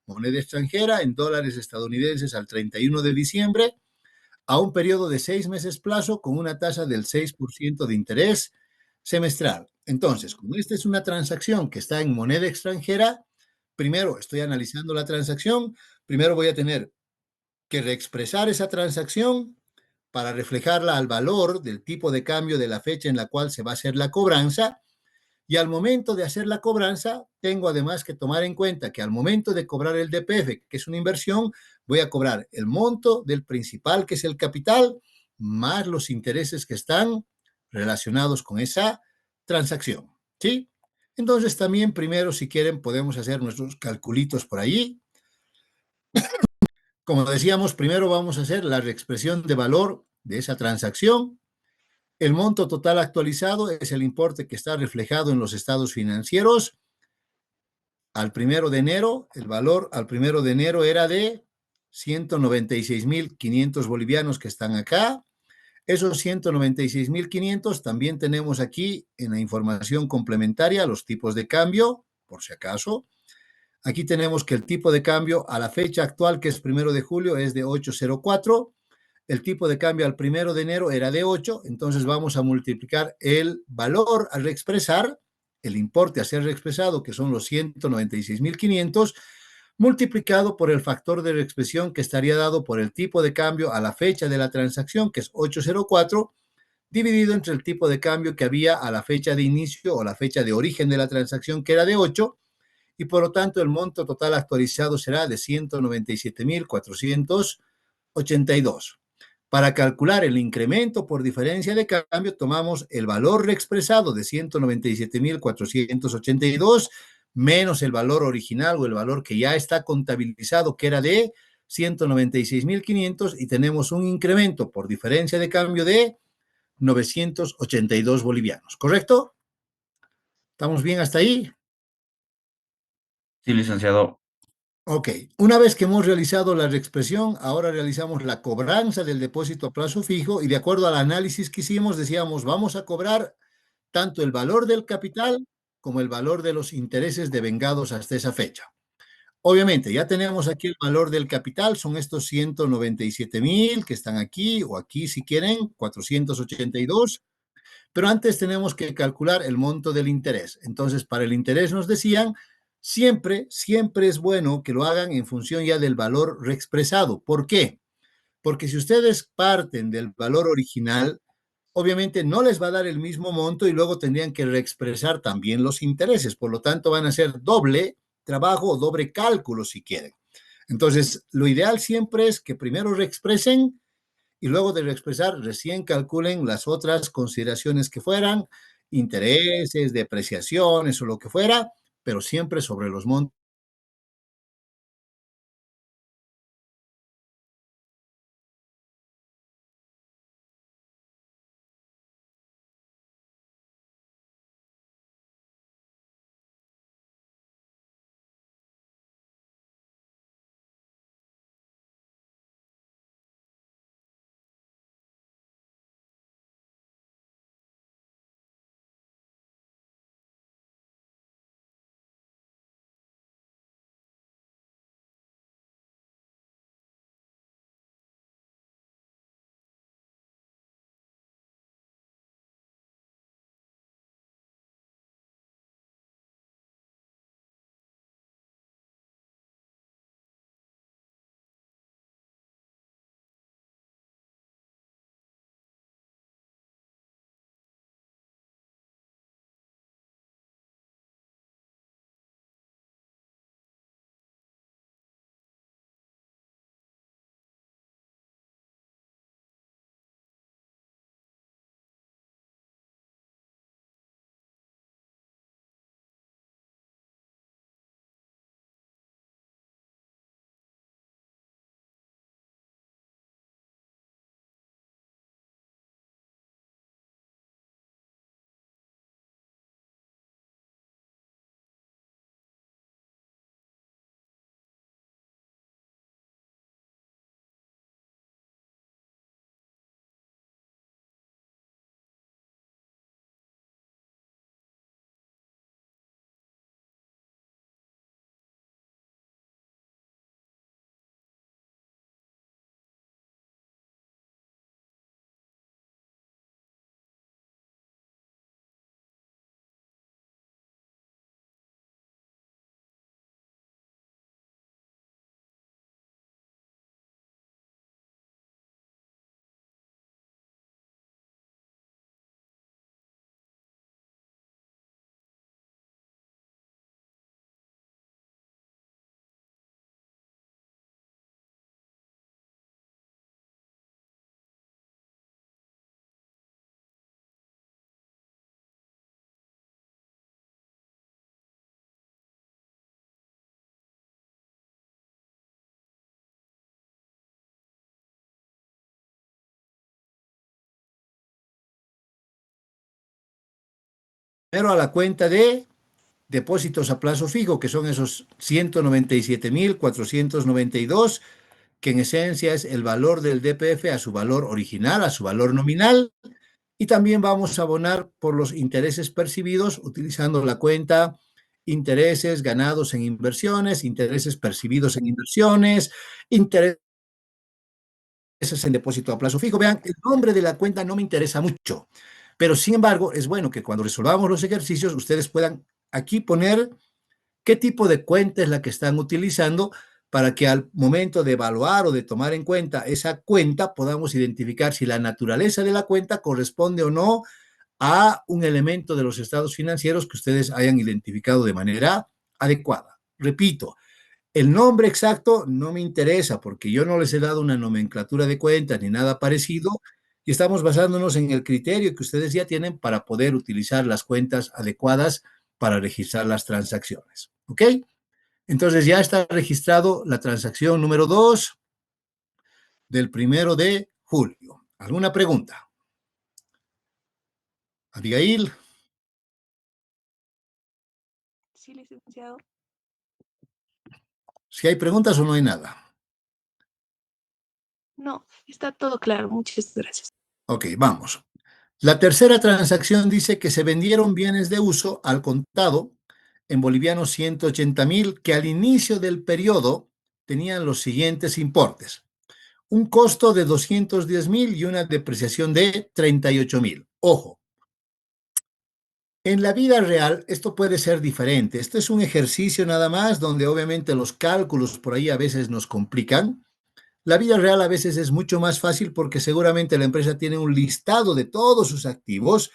moneda extranjera, en dólares estadounidenses al 31 de diciembre, a un periodo de 6 meses plazo con una tasa del 6% de interés semestral. Entonces, como esta es una transacción que está en moneda extranjera, primero estoy analizando la transacción, primero voy a tener que reexpresar esa transacción para reflejarla al valor del tipo de cambio de la fecha en la cual se va a hacer la cobranza. Y al momento de hacer la cobranza, tengo además que tomar en cuenta que al momento de cobrar el DPF, que es una inversión, voy a cobrar el monto del principal, que es el capital, más los intereses que están relacionados con esa transacción. ¿Sí? Entonces también primero, si quieren, podemos hacer nuestros calculitos por ahí. Como decíamos, primero vamos a hacer la reexpresión de valor de esa transacción. El monto total actualizado es el importe que está reflejado en los estados financieros. Al 1 de enero, el valor al 1 de enero era de 196.500 bolivianos que están acá. Esos 196.500 también tenemos aquí en la información complementaria los tipos de cambio, por si acaso. Aquí tenemos que el tipo de cambio a la fecha actual, que es 1 de julio, es de 8,04. El tipo de cambio al 1 de enero era de 8, entonces vamos a multiplicar el valor a reexpresar, el importe a ser reexpresado, que son los 196.500, multiplicado por el factor de reexpresión que estaría dado por el tipo de cambio a la fecha de la transacción, que es 8,04, dividido entre el tipo de cambio que había a la fecha de inicio o la fecha de origen de la transacción, que era de 8, y por lo tanto el monto total actualizado será de 197.482. Para calcular el incremento por diferencia de cambio, tomamos el valor reexpresado de 197.482 menos el valor original o el valor que ya está contabilizado, que era de 196.500, y tenemos un incremento por diferencia de cambio de 982 bolivianos. ¿Correcto? ¿Estamos bien hasta ahí? Sí, licenciado. Ok, una vez que hemos realizado la reexpresión, ahora realizamos la cobranza del depósito a plazo fijo y de acuerdo al análisis que hicimos, decíamos, vamos a cobrar tanto el valor del capital como el valor de los intereses devengados hasta esa fecha. Obviamente, ya tenemos aquí el valor del capital, son estos 197.000 que están aquí o aquí si quieren, 482, pero antes tenemos que calcular el monto del interés. Entonces, para el interés nos decían, siempre es bueno que lo hagan en función ya del valor reexpresado. ¿Por qué? Porque si ustedes parten del valor original, obviamente no les va a dar el mismo monto y luego tendrían que reexpresar también los intereses. Por lo tanto, van a hacer doble trabajo o doble cálculo si quieren. Entonces, lo ideal siempre es que primero reexpresen y luego de reexpresar recién calculen las otras consideraciones que fueran, intereses, depreciaciones o lo que fuera, pero siempre sobre los montos a la cuenta de depósitos a plazo fijo, que son esos 197.492, que en esencia es el valor del DPF a su valor original, a su valor nominal, y también vamos a abonar por los intereses percibidos utilizando la cuenta intereses ganados en inversiones, intereses percibidos en inversiones, intereses en depósito a plazo fijo. Vean, el nombre de la cuenta no me interesa mucho, pero sin embargo es bueno que cuando resolvamos los ejercicios ustedes puedan aquí poner qué tipo de cuenta es la que están utilizando para que al momento de evaluar o de tomar en cuenta esa cuenta podamos identificar si la naturaleza de la cuenta corresponde o no a un elemento de los estados financieros que ustedes hayan identificado de manera adecuada. Repito, el nombre exacto no me interesa porque yo no les he dado una nomenclatura de cuentas ni nada parecido y estamos basándonos en el criterio que ustedes ya tienen para poder utilizar las cuentas adecuadas para registrar las transacciones. ¿Ok? Entonces ya está registrado la transacción número 2 del 1 de julio. ¿Alguna pregunta? Abigail, Sí, licenciado. si hay preguntas o no hay nada. No, está todo claro. Muchas gracias. Ok, vamos. La tercera transacción dice que se vendieron bienes de uso al contado en bolivianos 180.000 que al inicio del periodo tenían los siguientes importes. Un costo de 210.000 y una depreciación de 38.000. Ojo, en la vida real esto puede ser diferente. Esto es un ejercicio nada más donde obviamente los cálculos por ahí a veces nos complican. La vida real a veces es mucho más fácil porque seguramente la empresa tiene un listado de todos sus activos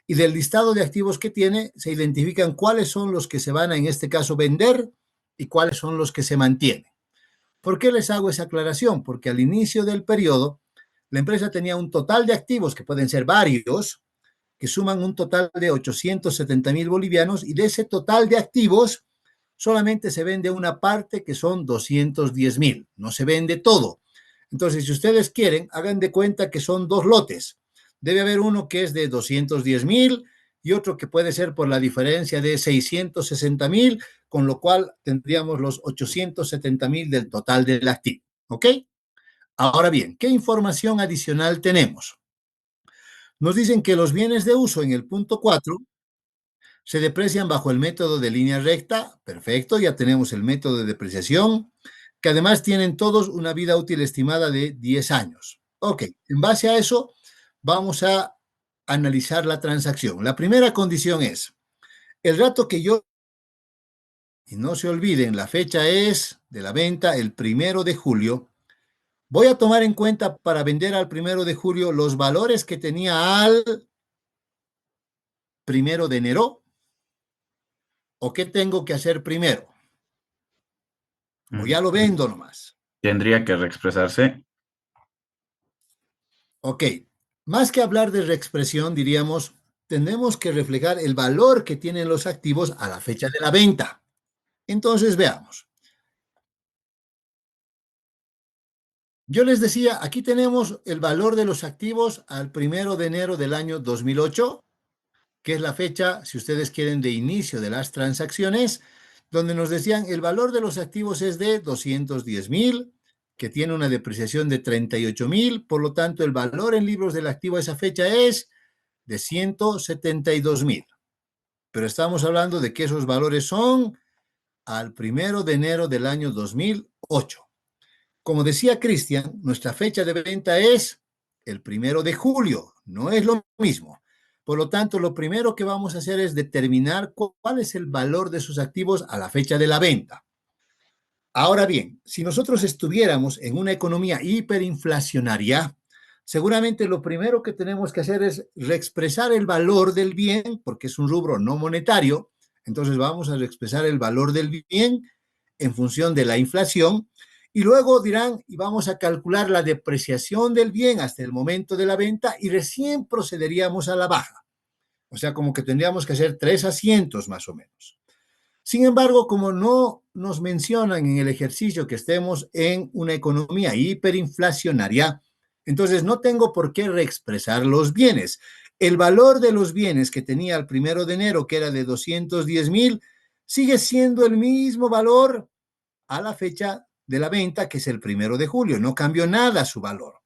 y del listado de activos que tiene se identifican cuáles son los que se van a, en este caso, vender y cuáles son los que se mantienen. ¿Por qué les hago esa aclaración? Porque al inicio del periodo la empresa tenía un total de activos que pueden ser varios, que suman un total de 870.000 bolivianos y de ese total de activos solamente se vende una parte que son 210.000, no se vende todo. Entonces, si ustedes quieren, hagan de cuenta que son dos lotes. Debe haber uno que es de 210.000 y otro que puede ser por la diferencia de 660.000, con lo cual tendríamos los 870.000 del total del activo. ¿Ok? Ahora bien, ¿qué información adicional tenemos? Nos dicen que los bienes de uso en el punto 4 se deprecian bajo el método de línea recta. Perfecto, ya tenemos el método de depreciación, que además tienen todos una vida útil estimada de 10 años. Ok, en base a eso, vamos a analizar la transacción. La primera condición es, el rato que yo, y no se olviden, la fecha es de la venta el 1 de julio. Voy a tomar en cuenta para vender al 1 de julio los valores que tenía al 1 de enero. ¿O qué tengo que hacer primero? O ya lo vendo nomás. Tendría que reexpresarse. Ok, más que hablar de reexpresión, diríamos, tenemos que reflejar el valor que tienen los activos a la fecha de la venta. Entonces, veamos. Yo les decía, aquí tenemos el valor de los activos al 1 de enero del año 2008, que es la fecha, si ustedes quieren, de inicio de las transacciones, donde nos decían el valor de los activos es de 210.000, que tiene una depreciación de 38.000, por lo tanto el valor en libros del activo a esa fecha es de 172.000. Pero estamos hablando de que esos valores son al 1 de enero del año 2008. Como decía Cristian, nuestra fecha de venta es el 1 de julio, no es lo mismo. Por lo tanto, lo primero que vamos a hacer es determinar cuál es el valor de sus activos a la fecha de la venta. Ahora bien, si nosotros estuviéramos en una economía hiperinflacionaria, seguramente lo primero que tenemos que hacer es reexpresar el valor del bien, porque es un rubro no monetario. Entonces vamos a reexpresar el valor del bien en función de la inflación y luego dirán, y vamos a calcular la depreciación del bien hasta el momento de la venta y recién procederíamos a la baja. O sea, como que tendríamos que hacer 3 asientos más o menos. Sin embargo, como no nos mencionan en el ejercicio que estemos en una economía hiperinflacionaria, entonces no tengo por qué reexpresar los bienes. el valor de los bienes que tenía el 1 de enero, que era de 210,000, sigue siendo el mismo valor a la fecha de la venta, que es el 1 de julio. No cambió nada su valor.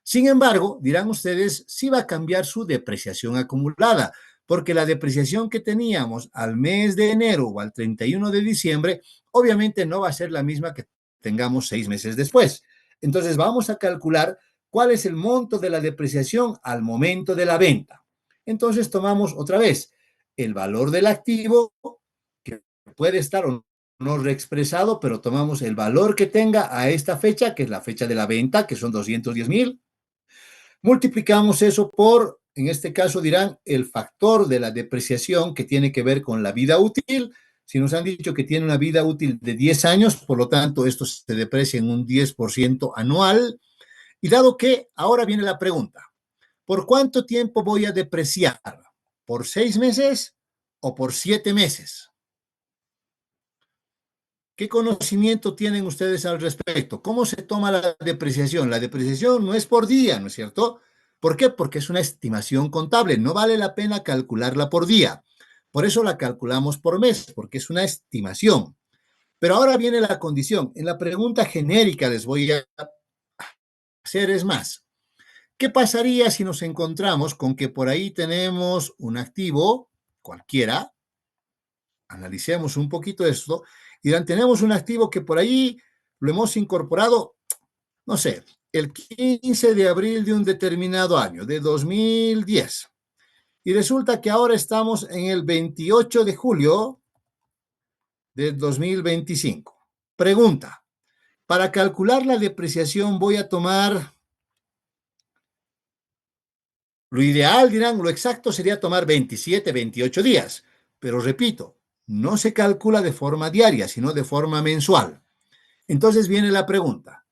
Sin embargo, dirán ustedes, sí va a cambiar su depreciación acumulada, porque la depreciación que teníamos al mes de enero o al 31 de diciembre, obviamente no va a ser la misma que tengamos 6 meses después. Entonces vamos a calcular cuál es el monto de la depreciación al momento de la venta. Entonces tomamos otra vez el valor del activo, que puede estar o no reexpresado, pero tomamos el valor que tenga a esta fecha, que es la fecha de la venta, que son 210,000. Multiplicamos eso por, en este caso dirán, el factor de la depreciación, que tiene que ver con la vida útil. Si nos han dicho que tiene una vida útil de 10 años, por lo tanto, esto se deprecia en un 10% anual. Y dado que ahora viene la pregunta, ¿por cuánto tiempo voy a depreciar? ¿Por 6 meses o por 7 meses? ¿Qué conocimiento tienen ustedes al respecto? ¿Cómo se toma la depreciación? La depreciación no es por día, ¿no es cierto? ¿Por qué? Porque es una estimación contable. No vale la pena calcularla por día. Por eso la calculamos por mes, porque es una estimación. Pero ahora viene la condición. En la pregunta genérica les voy a hacer es más. ¿Qué pasaría si nos encontramos con que por ahí tenemos un activo cualquiera? Analicemos un poquito esto y tenemos un activo que por ahí lo hemos incorporado, no sé, el 15 de abril de un determinado año, de 2010. Y resulta que ahora estamos en el 28 de julio de 2025. Pregunta, para calcular la depreciación voy a tomar, lo ideal dirán, lo exacto sería tomar 27, 28 días. Pero repito, no se calcula de forma diaria, sino de forma mensual. Entonces viene la pregunta,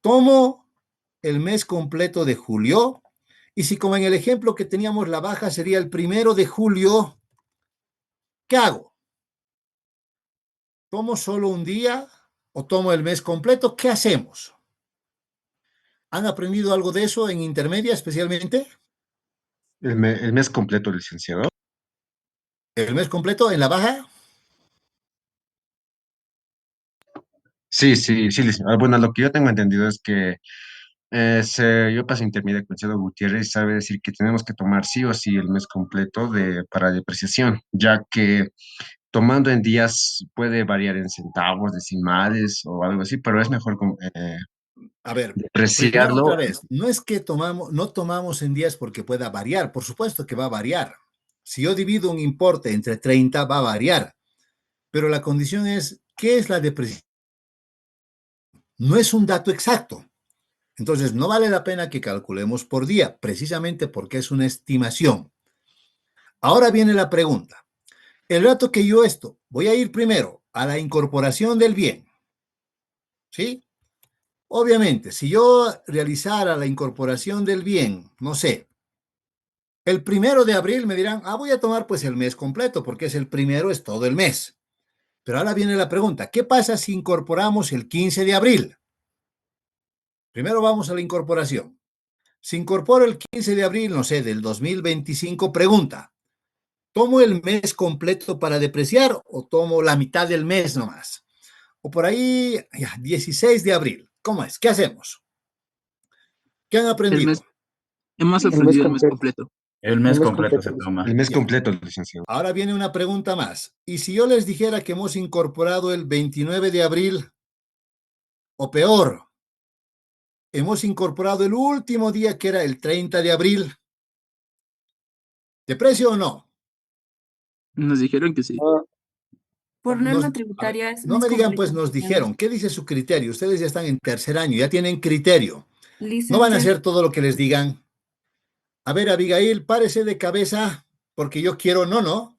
tomo el mes completo de julio y si como en el ejemplo que teníamos la baja sería el 1 de julio, ¿qué hago? ¿Tomo solo un día o tomo el mes completo? ¿Qué hacemos? ¿Han aprendido algo de eso en intermedia especialmente? El mes completo, licenciado. ¿El mes completo en la baja? Sí, sí, sí, licenciado. Bueno, lo que yo tengo entendido es que yo pasé intermedia con Chado Gutiérrez y sabe decir que tenemos que tomar sí o sí el mes completo para depreciación, ya que tomando en días puede variar en centavos, decimales o algo así, pero es mejor A ver, primero otra depreciarlo. vez, no es que no tomamos en días porque pueda variar, por supuesto que va a variar. Si yo divido un importe entre 30 va a variar, pero la condición es, ¿qué es la depreciación? No es un dato exacto. Entonces, no vale la pena que calculemos por día, precisamente porque es una estimación. Ahora viene la pregunta. El rato que yo voy a ir primero a la incorporación del bien, ¿sí? Obviamente, si yo realizara la incorporación del bien, no sé, el 1 de abril me dirán, voy a tomar pues el mes completo, porque es el primero, es todo el mes. Pero ahora viene la pregunta, ¿qué pasa si incorporamos el 15 de abril? Primero vamos a la incorporación. Si incorporo el 15 de abril, no sé, del 2025, pregunta, ¿tomo el mes completo para depreciar o tomo la mitad del mes nomás? O por ahí, ya, 16 de abril. ¿Cómo es? ¿Qué hacemos? ¿Qué han El aprendido? mes, hemos El mes aprendido el mes completo. completo. El El mes mes completo completo, se El toma. mes Ya. completo, licenciado. Ahora viene una pregunta más. ¿Y si yo les dijera que hemos incorporado el 29 de abril, o peor, hemos incorporado el último día que era el 30 de abril? ¿De precio o no? Nos dijeron que sí. Ah, Por Nos, norma a ver, tributaria es no mes me digan, pues completo, nos licenciado. dijeron. ¿Qué dice su criterio? Ustedes ya están en tercer año, ya tienen criterio. No van a Licenciado, hacer todo lo que les digan. A ver, Abigail, párese de cabeza, porque yo quiero, no, no.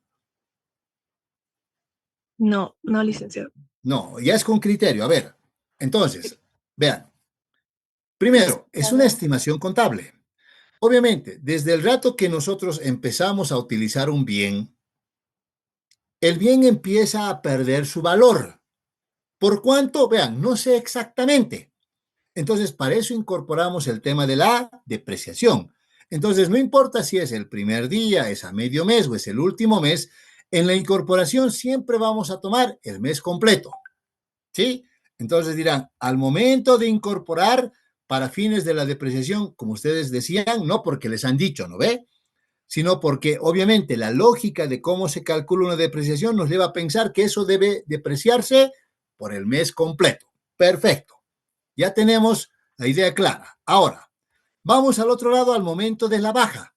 No, no, licenciado. No, ya es con criterio. A ver, entonces, vean. Primero, es una licenciado. estimación contable. Obviamente, desde el rato que nosotros empezamos a utilizar un bien, el bien empieza a perder su valor. ¿Por cuánto? Vean, no sé exactamente. Entonces, para eso incorporamos el tema de la depreciación. Entonces, no importa si es el primer día, es a medio mes o es el último mes, en la incorporación siempre vamos a tomar el mes completo, ¿sí? Entonces dirán, al momento de incorporar para fines de la depreciación, como ustedes decían, no porque les han dicho, ¿no ve? Sino porque obviamente la lógica de cómo se calcula una depreciación nos lleva a pensar que eso debe depreciarse por el mes completo. Perfecto. Ya tenemos la idea clara. Ahora, vamos al otro lado al momento de la baja.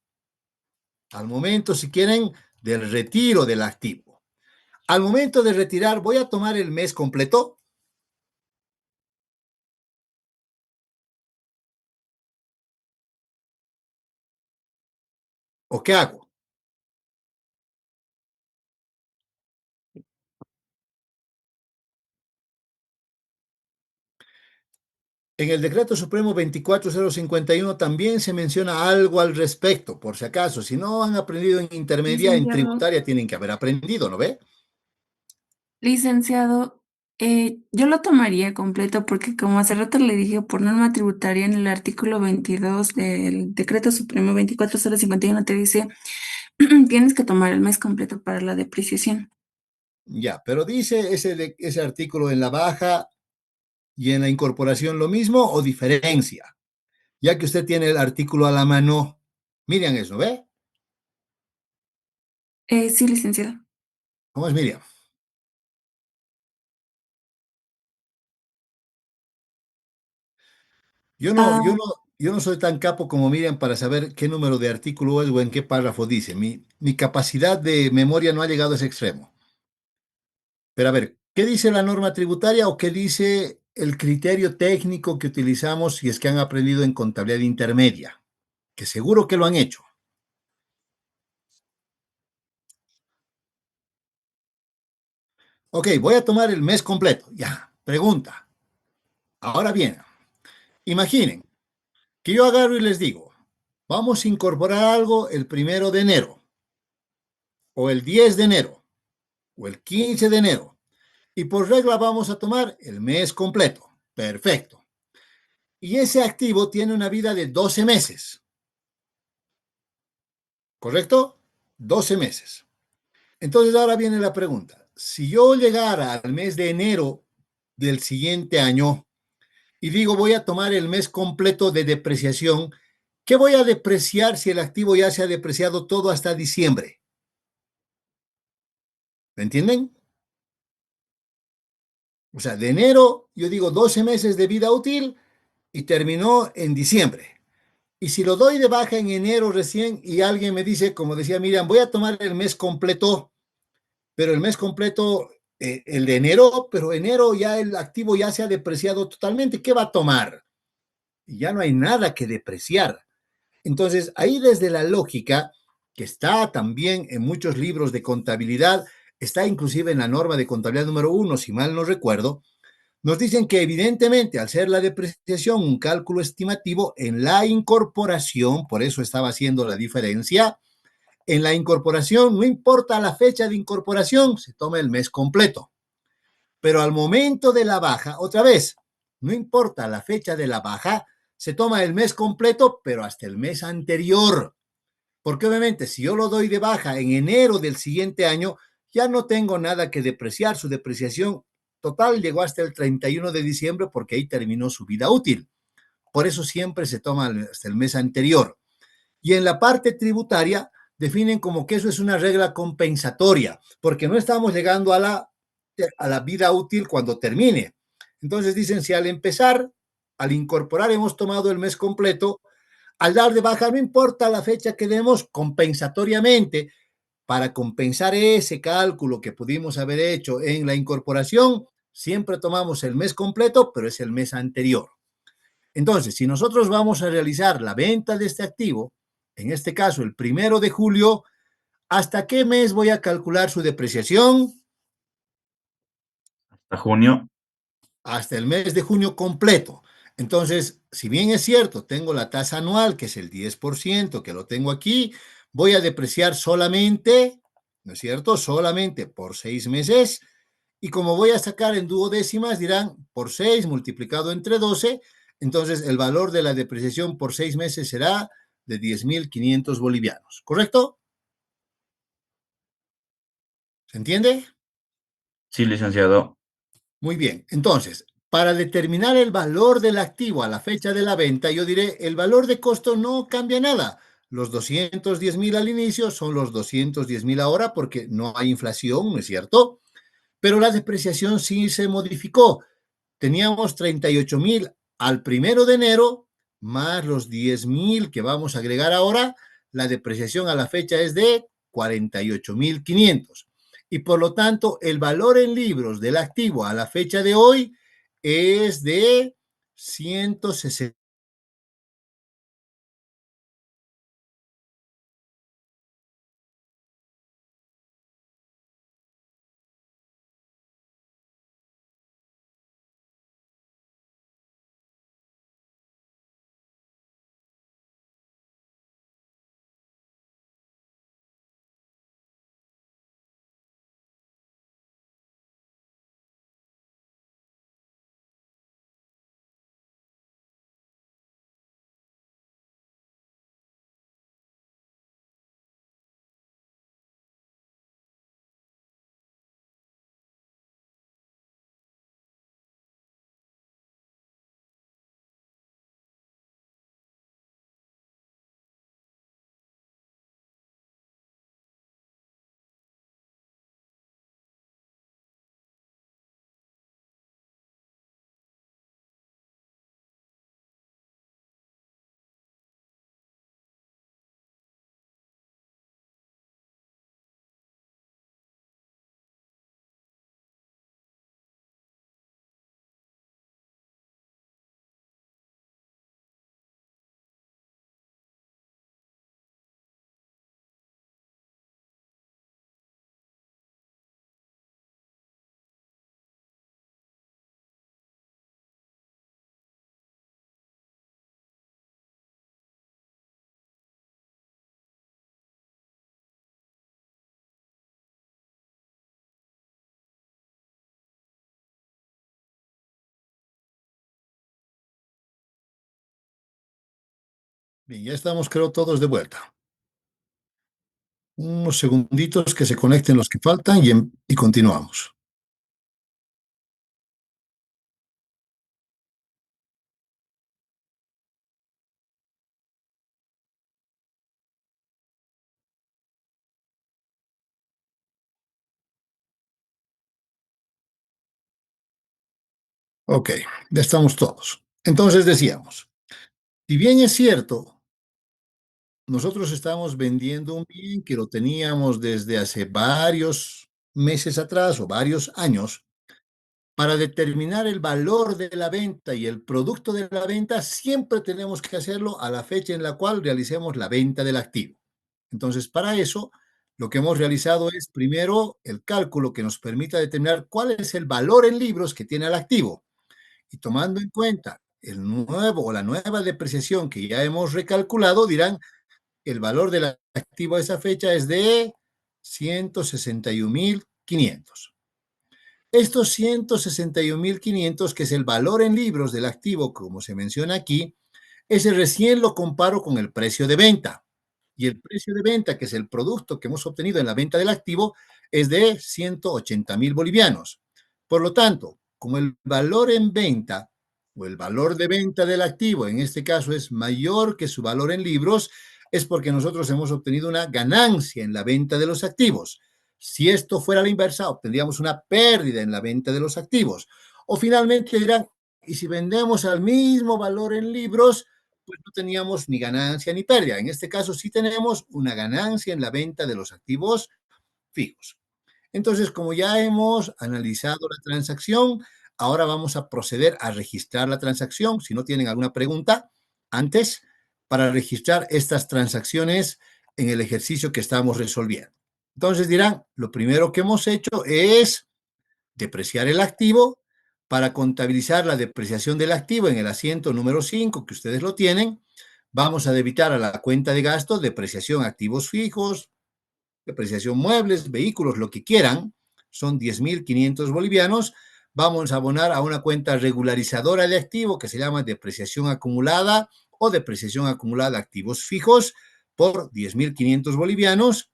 Al momento, si quieren, del retiro del activo. Al momento de retirar, ¿voy a tomar el mes completo? ¿O qué hago? En el decreto supremo 24051 también se menciona algo al respecto, por si acaso. Si no han aprendido en intermedia, en Licenciado, tributaria tienen que haber aprendido, ¿no ve? licenciado, yo lo tomaría completo porque como hace rato le dije por norma tributaria en el artículo 22 del Decreto Supremo 24051 te dice tienes que tomar el mes completo para la depreciación. Ya, pero dice ese artículo en la baja y en la incorporación lo mismo o diferencia, ya que usted tiene el artículo a la mano. Miriam eso, ¿ve? Sí, licenciado. ¿Cómo es Miriam? Yo no, yo Ah, no, yo no soy tan capo como Miriam para saber qué número de artículo es o en qué párrafo dice. Mi capacidad de memoria no ha llegado a ese extremo. Pero a ver, ¿qué dice la norma tributaria o qué dice el criterio técnico que utilizamos si es que han aprendido en contabilidad intermedia? Que seguro que lo han hecho. Ok, voy a tomar el mes completo. Ya, pregunta. Ahora bien, imaginen que yo agarro y les digo, vamos a incorporar algo el 1 de enero, o el 10 de enero, o el 15 de enero, y por regla vamos a tomar el mes completo. Perfecto. Y ese activo tiene una vida de 12 meses, ¿correcto? 12 meses. Entonces ahora viene la pregunta. Si yo llegara al mes de enero del siguiente año y digo voy a tomar el mes completo de depreciación, ¿qué voy a depreciar si el activo ya se ha depreciado todo hasta diciembre? ¿Me entienden? O sea, de enero, yo digo 12 meses de vida útil y terminó en diciembre. Y si lo doy de baja en enero recién y alguien me dice, como decía Miriam, voy a tomar el mes completo, pero el mes completo, el de enero, pero enero ya el activo ya se ha depreciado totalmente, ¿qué va a tomar? Y ya no hay nada que depreciar. Entonces, ahí desde la lógica, que está también en muchos libros de contabilidad, está inclusive en la norma de contabilidad número 1, si mal no recuerdo, nos dicen que evidentemente al ser la depreciación un cálculo estimativo en la incorporación, por eso estaba haciendo la diferencia, en la incorporación no importa la fecha de incorporación, se toma el mes completo. Pero al momento de la baja, otra vez, no importa la fecha de la baja, se toma el mes completo, pero hasta el mes anterior. Porque obviamente si yo lo doy de baja en enero del siguiente año, ya no tengo nada que depreciar. Su depreciación total llegó hasta el 31 de diciembre porque ahí terminó su vida útil. Por eso siempre se toma hasta el mes anterior. Y en la parte tributaria definen como que eso es una regla compensatoria, porque no estamos llegando a la vida útil cuando termine. Entonces dicen, si al empezar, al incorporar, hemos tomado el mes completo, al dar de baja, no importa la fecha que demos, compensatoriamente, para compensar ese cálculo que pudimos haber hecho en la incorporación, siempre tomamos el mes completo, pero es el mes anterior. Entonces, si nosotros vamos a realizar la venta de este activo, en este caso el 1 de julio, ¿hasta qué mes voy a calcular su depreciación? Hasta junio. Hasta el mes de junio completo. Entonces, si bien es cierto, tengo la tasa anual, que es el 10%, que lo tengo aquí, voy a depreciar solamente, ¿no es cierto? Solamente por 6 meses. Y como voy a sacar en duodécimas, dirán por 6 multiplicado entre 12, entonces el valor de la depreciación por 6 meses será de 10.500 bolivianos, ¿correcto? ¿Se entiende? Sí, licenciado. Muy bien. Entonces, para determinar el valor del activo a la fecha de la venta, yo diré, el valor de costo no cambia nada. Los 210.000 al inicio son los 210.000 ahora porque no hay inflación, ¿no es cierto? Pero la depreciación sí se modificó. Teníamos 38.000 al 1 de enero, más los 10.000 que vamos a agregar ahora. La depreciación a la fecha es de 48.500. Y por lo tanto, el valor en libros del activo a la fecha de hoy es de 160. Bien, ya estamos, creo, todos de vuelta. Unos segunditos que se conecten los que faltan y continuamos. Ok, ya estamos todos. Entonces decíamos, si bien es cierto, nosotros estamos vendiendo un bien que lo teníamos desde hace varios meses atrás o varios años. Para determinar el valor de la venta y el producto de la venta, siempre tenemos que hacerlo a la fecha en la cual realicemos la venta del activo. Entonces, para eso, lo que hemos realizado es primero el cálculo que nos permita determinar cuál es el valor en libros que tiene el activo. Y tomando en cuenta el nuevo o la nueva depreciación que ya hemos recalculado, dirán, el valor del activo a esa fecha es de 161.500. Estos 161.500, que es el valor en libros del activo, como se menciona aquí, ese recién lo comparo con el precio de venta. Y el precio de venta, que es el producto que hemos obtenido en la venta del activo, es de 180.000 bolivianos. Por lo tanto, como el valor en venta o el valor de venta del activo, en este caso, es mayor que su valor en libros, es porque nosotros hemos obtenido una ganancia en la venta de los activos. Si esto fuera la inversa, obtendríamos una pérdida en la venta de los activos. O finalmente dirán, y si vendemos al mismo valor en libros, pues no teníamos ni ganancia ni pérdida. En este caso sí tenemos una ganancia en la venta de los activos fijos. Entonces, como ya hemos analizado la transacción, ahora vamos a proceder a registrar la transacción. Si no tienen alguna pregunta antes, para registrar estas transacciones en el ejercicio que estamos resolviendo. Entonces dirán, lo primero que hemos hecho es depreciar el activo. Para contabilizar la depreciación del activo en el asiento número 5, que ustedes lo tienen, vamos a debitar a la cuenta de gastos depreciación activos fijos, depreciación muebles, vehículos, lo que quieran, son 10.500 bolivianos. Vamos a abonar a una cuenta regularizadora de activo que se llama depreciación acumulada o depreciación acumulada de activos fijos por 10.500 bolivianos.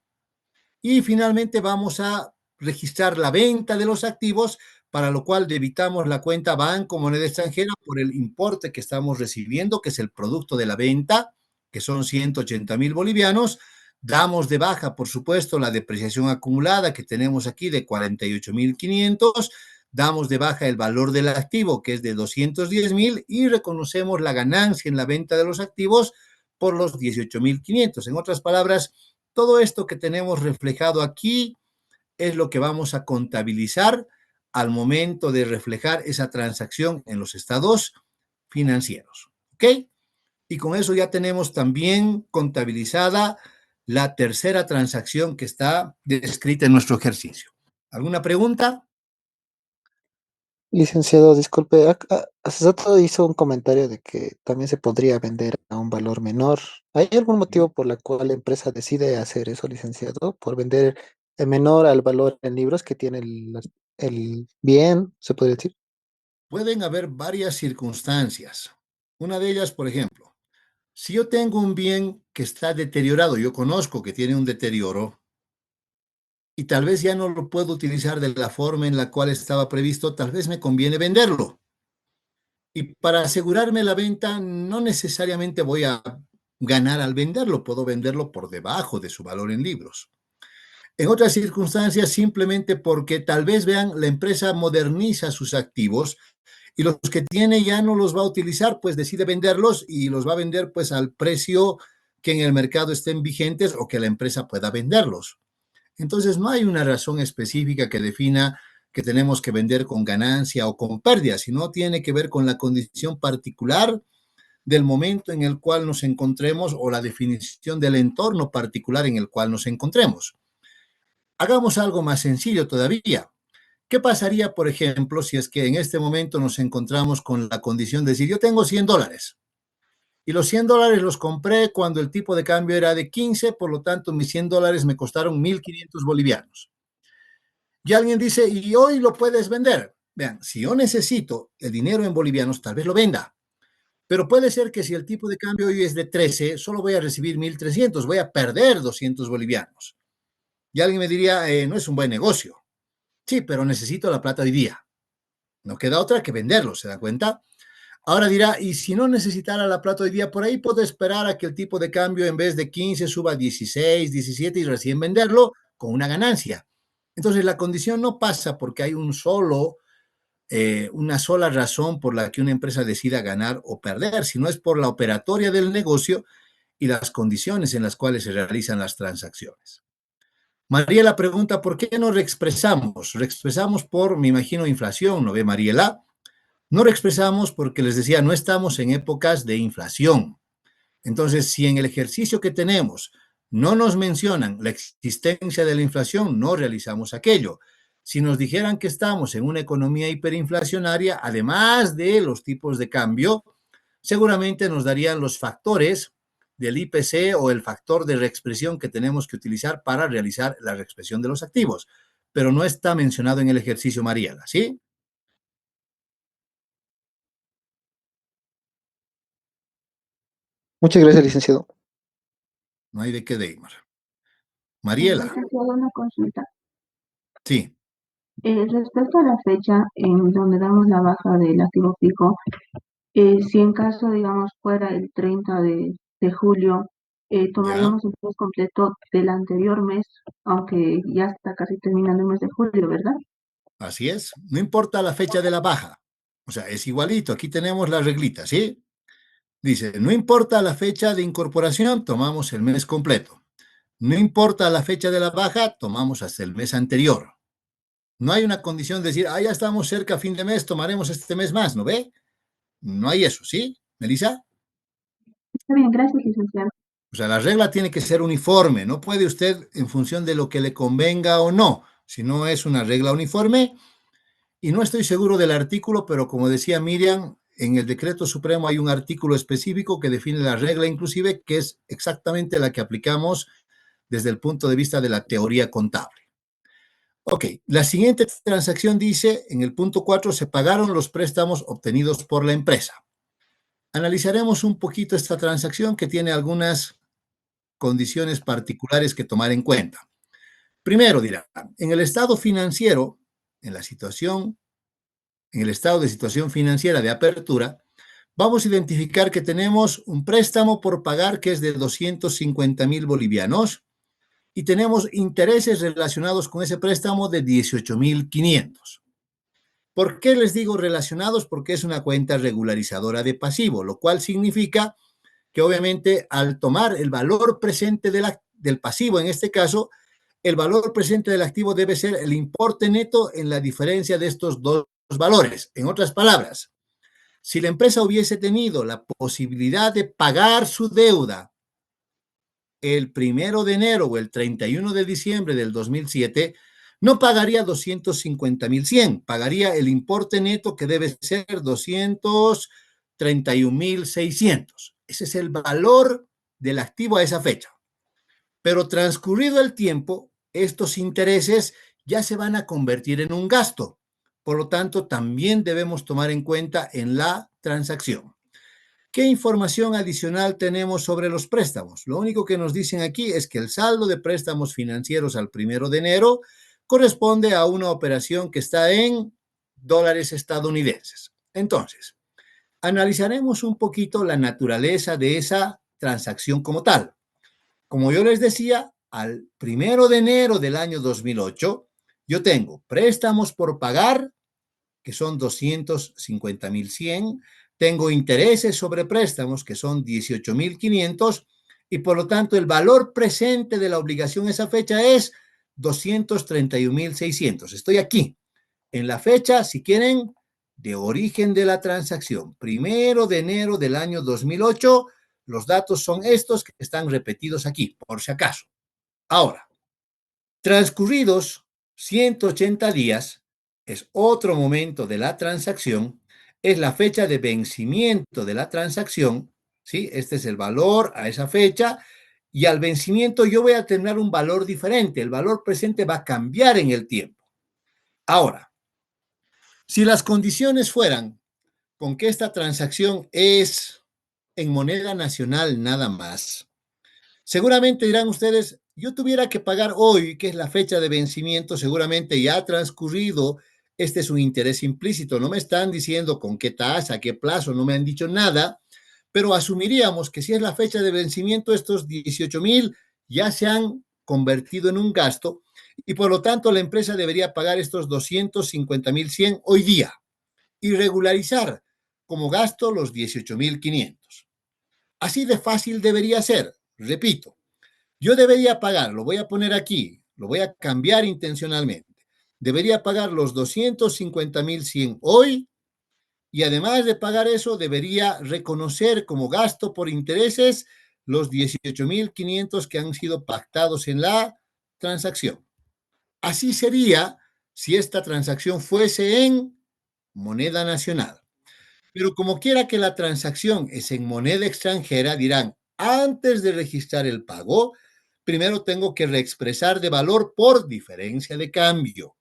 Y finalmente vamos a registrar la venta de los activos, para lo cual debitamos la cuenta banco moneda extranjera por el importe que estamos recibiendo, que es el producto de la venta, que son 180.000 bolivianos. Damos de baja, por supuesto, la depreciación acumulada que tenemos aquí de 48.500. Damos de baja el valor del activo, que es de 210.000, y reconocemos la ganancia en la venta de los activos por los 18.500. En otras palabras, todo esto que tenemos reflejado aquí es lo que vamos a contabilizar al momento de reflejar esa transacción en los estados financieros. ¿Ok? Y con eso ya tenemos también contabilizada la tercera transacción que está descrita en nuestro ejercicio. ¿Alguna pregunta? Licenciado, disculpe, hace rato hizo un comentario de que también se podría vender a un valor menor. ¿Hay algún motivo por la cual la empresa decide hacer eso, licenciado? Por vender menor al valor en libros que tiene el bien, se podría decir. Pueden haber varias circunstancias. Una de ellas, por ejemplo, si yo tengo un bien que está deteriorado, yo conozco que tiene un deterioro y tal vez ya no lo puedo utilizar de la forma en la cual estaba previsto, tal vez me conviene venderlo. Y para asegurarme la venta, no necesariamente voy a ganar al venderlo, puedo venderlo por debajo de su valor en libros. En otras circunstancias, simplemente porque tal vez vean, la empresa moderniza sus activos y los que tiene ya no los va a utilizar, pues decide venderlos y los va a vender pues al precio que en el mercado estén vigentes o que la empresa pueda venderlos. Entonces, no hay una razón específica que defina que tenemos que vender con ganancia o con pérdida, sino tiene que ver con la condición particular del momento en el cual nos encontremos o la definición del entorno particular en el cual nos encontremos. Hagamos algo más sencillo todavía. ¿Qué pasaría, por ejemplo, si es que en este momento nos encontramos con la condición de decir, yo tengo $100 y los $100 los compré cuando el tipo de cambio era de 15, por lo tanto mis $100 me costaron 1.500 bolivianos? Y alguien dice, y hoy lo puedes vender. Vean, si yo necesito el dinero en bolivianos, tal vez lo venda. Pero puede ser que si el tipo de cambio hoy es de 13, solo voy a recibir 1.300, voy a perder 200 bolivianos. Y alguien me diría, no es un buen negocio. Sí, pero necesito la plata hoy día. No queda otra que venderlo, ¿se da cuenta? Ahora dirá, y si no necesitara la plata hoy día, por ahí puedo esperar a que el tipo de cambio en vez de 15 suba a 16, 17 y recién venderlo con una ganancia. Entonces la condición no pasa porque hay una sola razón por la que una empresa decida ganar o perder, sino es por la operatoria del negocio y las condiciones en las cuales se realizan las transacciones. Mariela pregunta, ¿por qué no reexpresamos? Reexpresamos por, me imagino, inflación, ¿no ve, Mariela? No reexpresamos porque les decía, no estamos en épocas de inflación. Entonces, si en el ejercicio que tenemos no nos mencionan la existencia de la inflación, no realizamos aquello. Si nos dijeran que estamos en una economía hiperinflacionaria, además de los tipos de cambio, seguramente nos darían los factores del IPC o el factor de reexpresión que tenemos que utilizar para realizar la reexpresión de los activos. Pero no está mencionado en el ejercicio, Mariela, ¿sí? Muchas gracias, licenciado. No hay de qué, Deimar. Mariela, Licenciado, una consulta. sí, Respecto a la fecha en donde damos la baja del activo fijo, si en caso, digamos, fuera el 30 de julio, ya, tomaríamos el mes completo del anterior mes, aunque ya está casi terminando el mes de julio, ¿verdad? así es. No importa la fecha de la baja. O sea, es igualito. Aquí tenemos la reglita, ¿sí? Dice, no importa la fecha de incorporación, tomamos el mes completo. No importa la fecha de la baja, tomamos hasta el mes anterior. No hay una condición de decir, ya estamos cerca a fin de mes, tomaremos este mes más, ¿no ve? No hay eso, ¿sí, Melissa? Está bien, gracias, licenciado. O sea, la regla tiene que ser uniforme. No puede usted, en función de lo que le convenga o no, si no es una regla uniforme. Y no estoy seguro del artículo, pero como decía Miriam, en el decreto supremo hay un artículo específico que define la regla inclusive, que es exactamente la que aplicamos desde el punto de vista de la teoría contable. Ok, la siguiente transacción dice, en el punto 4, se pagaron los préstamos obtenidos por la empresa. Analizaremos un poquito esta transacción que tiene algunas condiciones particulares que tomar en cuenta. Primero dirán, en el estado financiero, en el estado de situación financiera de apertura, vamos a identificar que tenemos un préstamo por pagar que es de 250.000 bolivianos y tenemos intereses relacionados con ese préstamo de 18.500. ¿Por qué les digo relacionados? Porque es una cuenta regularizadora de pasivo, lo cual significa que obviamente al tomar el valor presente del pasivo, en este caso, el valor presente del activo debe ser el importe neto en la diferencia de estos dos valores. En otras palabras, si la empresa hubiese tenido la posibilidad de pagar su deuda el 1 de enero o el 31 de diciembre del 2007, no pagaría 250.100, pagaría el importe neto que debe ser 231.600. Ese es el valor del activo a esa fecha. Pero transcurrido el tiempo, estos intereses ya se van a convertir en un gasto. Por lo tanto, también debemos tomar en cuenta en la transacción. ¿Qué información adicional tenemos sobre los préstamos? Lo único que nos dicen aquí es que el saldo de préstamos financieros al 1 de enero corresponde a una operación que está en dólares estadounidenses. Entonces, analizaremos un poquito la naturaleza de esa transacción como tal. Como yo les decía, al 1 de enero del año 2008, yo tengo préstamos por pagar, que son 250.100, tengo intereses sobre préstamos, que son 18.500, y por lo tanto el valor presente de la obligación a esa fecha es 231.600. Estoy aquí, en la fecha, si quieren, de origen de la transacción, 1 de enero del año 2008, los datos son estos que están repetidos aquí, por si acaso. Ahora, transcurridos 180 días, es otro momento de la transacción, es la fecha de vencimiento de la transacción, ¿sí? Este es el valor a esa fecha, y al vencimiento yo voy a tener un valor diferente, el valor presente va a cambiar en el tiempo. Ahora, si las condiciones fueran con que esta transacción es en moneda nacional nada más, seguramente dirán ustedes, yo tuviera que pagar hoy, que es la fecha de vencimiento, seguramente ya ha transcurrido, este es un interés implícito, no me están diciendo con qué tasa, qué plazo, no me han dicho nada, pero asumiríamos que si es la fecha de vencimiento, estos 18.000 ya se han convertido en un gasto y por lo tanto la empresa debería pagar estos 250.100 hoy día y regularizar como gasto los 18.500. Así de fácil debería ser, repito. Yo debería pagar, lo voy a poner aquí, lo voy a cambiar intencionalmente. Debería pagar los 250.100 hoy y además de pagar eso, debería reconocer como gasto por intereses los 18.500 que han sido pactados en la transacción. Así sería si esta transacción fuese en moneda nacional. Pero como quiera que la transacción es en moneda extranjera, dirán, antes de registrar el pago, primero tengo que reexpresar de valor por diferencia de cambio.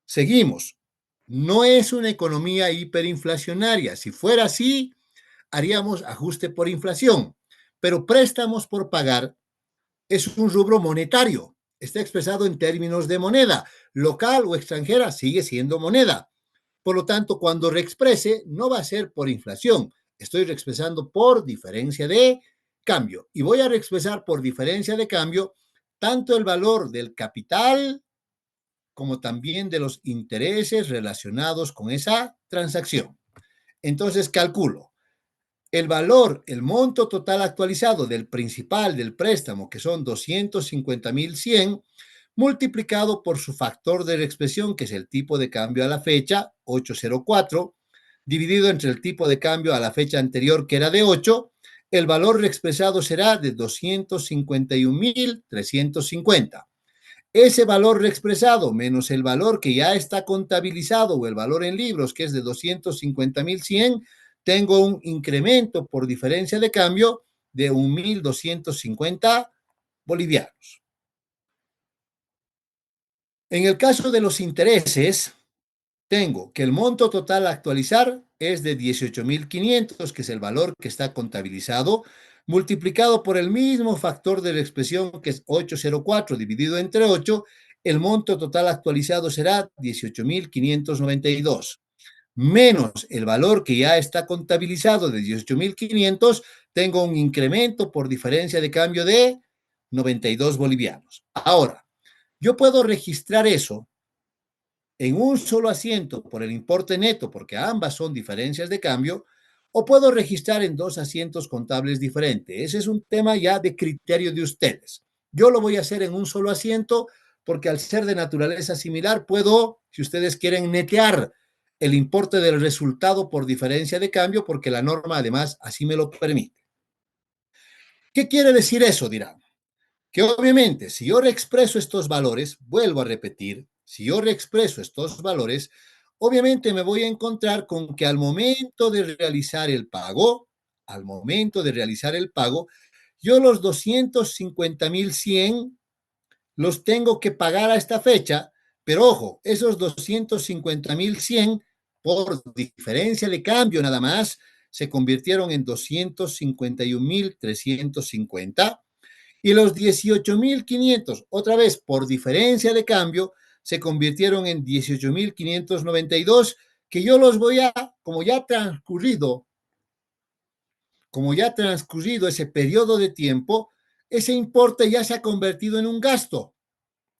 Seguimos. No es una economía hiperinflacionaria. Si fuera así, haríamos ajuste por inflación. Pero préstamos por pagar es un rubro monetario. Está expresado en términos de moneda. Local o extranjera sigue siendo moneda. Por lo tanto, cuando reexprese, no va a ser por inflación. Estoy reexpresando por diferencia de cambio. Y voy a reexpresar por diferencia de cambio tanto el valor del capital como también de los intereses relacionados con esa transacción. Entonces, calculo el valor, el monto total actualizado del principal del préstamo, que son 250.100, multiplicado por su factor de reexpresión, que es el tipo de cambio a la fecha, 804, dividido entre el tipo de cambio a la fecha anterior, que era de 8, el valor reexpresado será de 251.350. Ese valor reexpresado menos el valor que ya está contabilizado o el valor en libros, que es de 250.100, tengo un incremento por diferencia de cambio de 1.250 bolivianos. En el caso de los intereses, tengo que el monto total a actualizar es de 18.500, que es el valor que está contabilizado, multiplicado por el mismo factor de la expresión, que es 804 dividido entre 8, el monto total actualizado será 18.592, menos el valor que ya está contabilizado de 18.500, tengo un incremento por diferencia de cambio de 92 bolivianos. Ahora, yo puedo registrar eso en un solo asiento por el importe neto, porque ambas son diferencias de cambio, o puedo registrar en dos asientos contables diferentes. Ese es un tema ya de criterio de ustedes. Yo lo voy a hacer en un solo asiento porque al ser de naturaleza similar puedo, si ustedes quieren, netear el importe del resultado por diferencia de cambio, porque la norma además así me lo permite. ¿Qué quiere decir eso? Dirán. Que obviamente, si yo reexpreso estos valores, vuelvo a repetir, si yo reexpreso estos valores, obviamente me voy a encontrar con que al momento de realizar el pago, yo los 250.100 los tengo que pagar a esta fecha, pero ojo, esos 250.100 por diferencia de cambio nada más, se convirtieron en 251.350 y los 18.500, otra vez por diferencia de cambio, se convirtieron en 18.592, que yo los voy a, como ya ha transcurrido ese periodo de tiempo, ese importe ya se ha convertido en un gasto.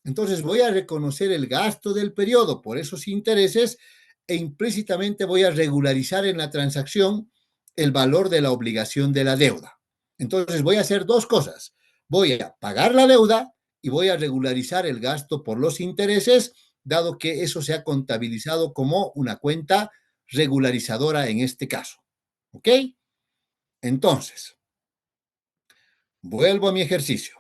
Entonces voy a reconocer el gasto del periodo por esos intereses e implícitamente voy a regularizar en la transacción el valor de la obligación de la deuda. Entonces voy a hacer dos cosas. Voy a pagar la deuda y voy a regularizar el gasto por los intereses, dado que eso se ha contabilizado como una cuenta regularizadora en este caso. ¿Ok? Entonces, vuelvo a mi ejercicio.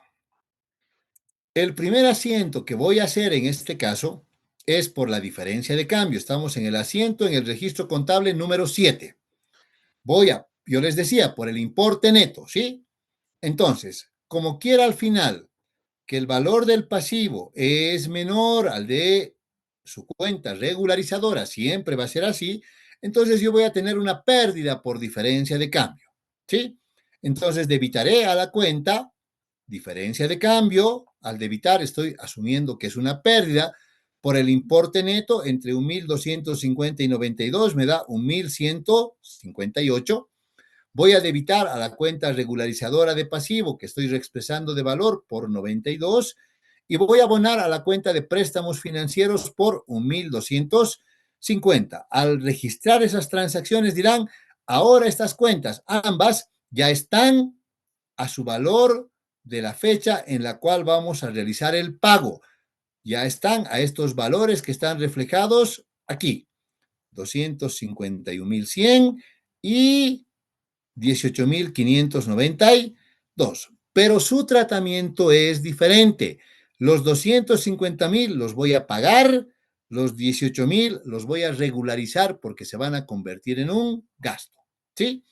El primer asiento que voy a hacer en este caso es por la diferencia de cambio. Estamos en el asiento en el registro contable número 7. Yo les decía, por el importe neto, ¿sí? Entonces, como quiera al final que el valor del pasivo es menor al de su cuenta regularizadora, siempre va a ser así, entonces yo voy a tener una pérdida por diferencia de cambio, ¿sí? Entonces debitaré a la cuenta diferencia de cambio, al debitar estoy asumiendo que es una pérdida por el importe neto entre 1.250 y 92 me da 1.158. Voy a debitar a la cuenta regularizadora de pasivo que estoy reexpresando de valor por 92 y voy a abonar a la cuenta de préstamos financieros por 1.250. Al registrar esas transacciones dirán, ahora estas cuentas, ambas ya están a su valor de la fecha en la cual vamos a realizar el pago. Ya están a estos valores que están reflejados aquí, 251.100 y 18.592. Pero su tratamiento es diferente. Los 250.000 los voy a pagar, los 18.000 los voy a regularizar porque se van a convertir en un gasto. ¿Sí?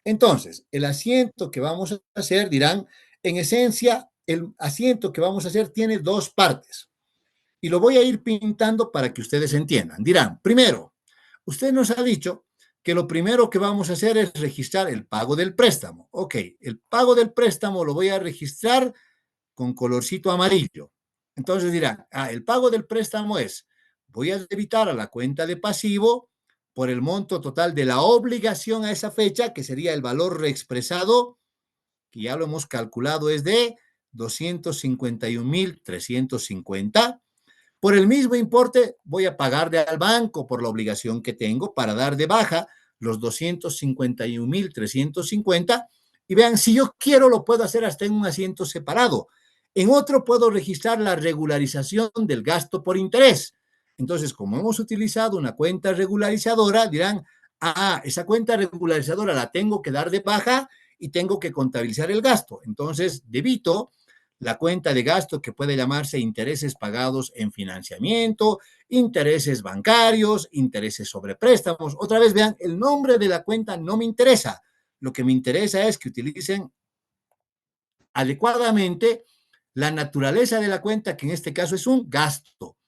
Entonces, el asiento que vamos a hacer, dirán, en esencia, el asiento que vamos a hacer tiene dos partes. Y lo voy a ir pintando para que ustedes entiendan. Dirán, primero, usted nos ha dicho que lo primero que vamos a hacer es registrar el pago del préstamo. Ok, el pago del préstamo lo voy a registrar con colorcito amarillo. Entonces dirán, el pago del préstamo es, voy a debitar a la cuenta de pasivo por el monto total de la obligación a esa fecha, que sería el valor reexpresado, que ya lo hemos calculado, es de 251.350. Por el mismo importe voy a pagarle al banco por la obligación que tengo para dar de baja los 251.350 y vean, si yo quiero lo puedo hacer hasta en un asiento separado. En otro puedo registrar la regularización del gasto por interés. Entonces, como hemos utilizado una cuenta regularizadora, dirán, esa cuenta regularizadora la tengo que dar de baja y tengo que contabilizar el gasto. Entonces, debito la cuenta de gasto que puede llamarse intereses pagados en financiamiento, intereses bancarios, intereses sobre préstamos. Otra vez vean, el nombre de la cuenta no me interesa. Lo que me interesa es que utilicen adecuadamente la naturaleza de la cuenta, que en este caso es un gasto.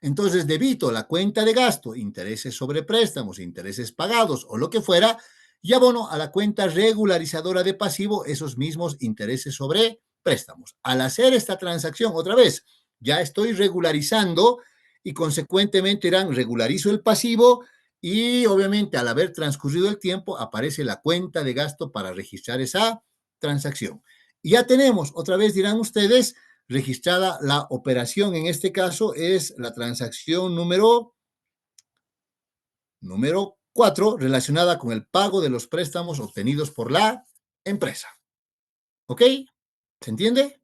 Entonces debito la cuenta de gasto, intereses sobre préstamos, intereses pagados o lo que fuera, y abono a la cuenta regularizadora de pasivo esos mismos intereses sobre préstamos. Al hacer esta transacción, otra vez, ya estoy regularizando y consecuentemente dirán, regularizo el pasivo y obviamente al haber transcurrido el tiempo aparece la cuenta de gasto para registrar esa transacción. Y ya tenemos, otra vez dirán ustedes, registrada la operación, en este caso es la transacción número 4 relacionada con el pago de los préstamos obtenidos por la empresa. ¿Ok? ¿Se entiende?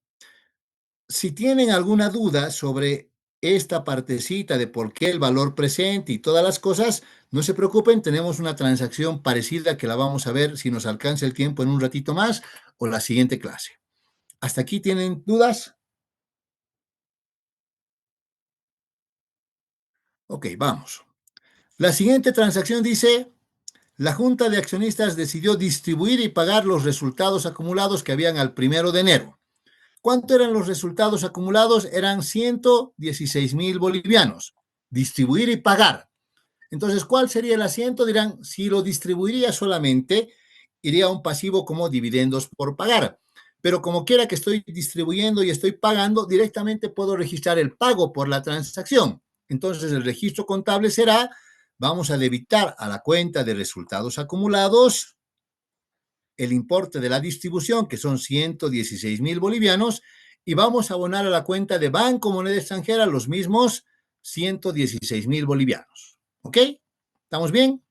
Si tienen alguna duda sobre esta partecita de por qué el valor presente y todas las cosas, no se preocupen, tenemos una transacción parecida que la vamos a ver si nos alcanza el tiempo en un ratito más o la siguiente clase. ¿Hasta aquí tienen dudas? Ok, vamos. La siguiente transacción dice, la Junta de Accionistas decidió distribuir y pagar los resultados acumulados que habían al 1 de enero. ¿Cuánto eran los resultados acumulados? Eran 116,000 bolivianos. Distribuir y pagar. Entonces, ¿cuál sería el asiento? Dirán, si lo distribuiría solamente, iría a un pasivo como dividendos por pagar. Pero como quiera que estoy distribuyendo y estoy pagando, directamente puedo registrar el pago por la transacción. Entonces, el registro contable será, vamos a debitar a la cuenta de resultados acumulados el importe de la distribución, que son 116,000 bolivianos, y vamos a abonar a la cuenta de Banco Moneda Extranjera los mismos 116,000 bolivianos. ¿Ok? ¿Estamos bien?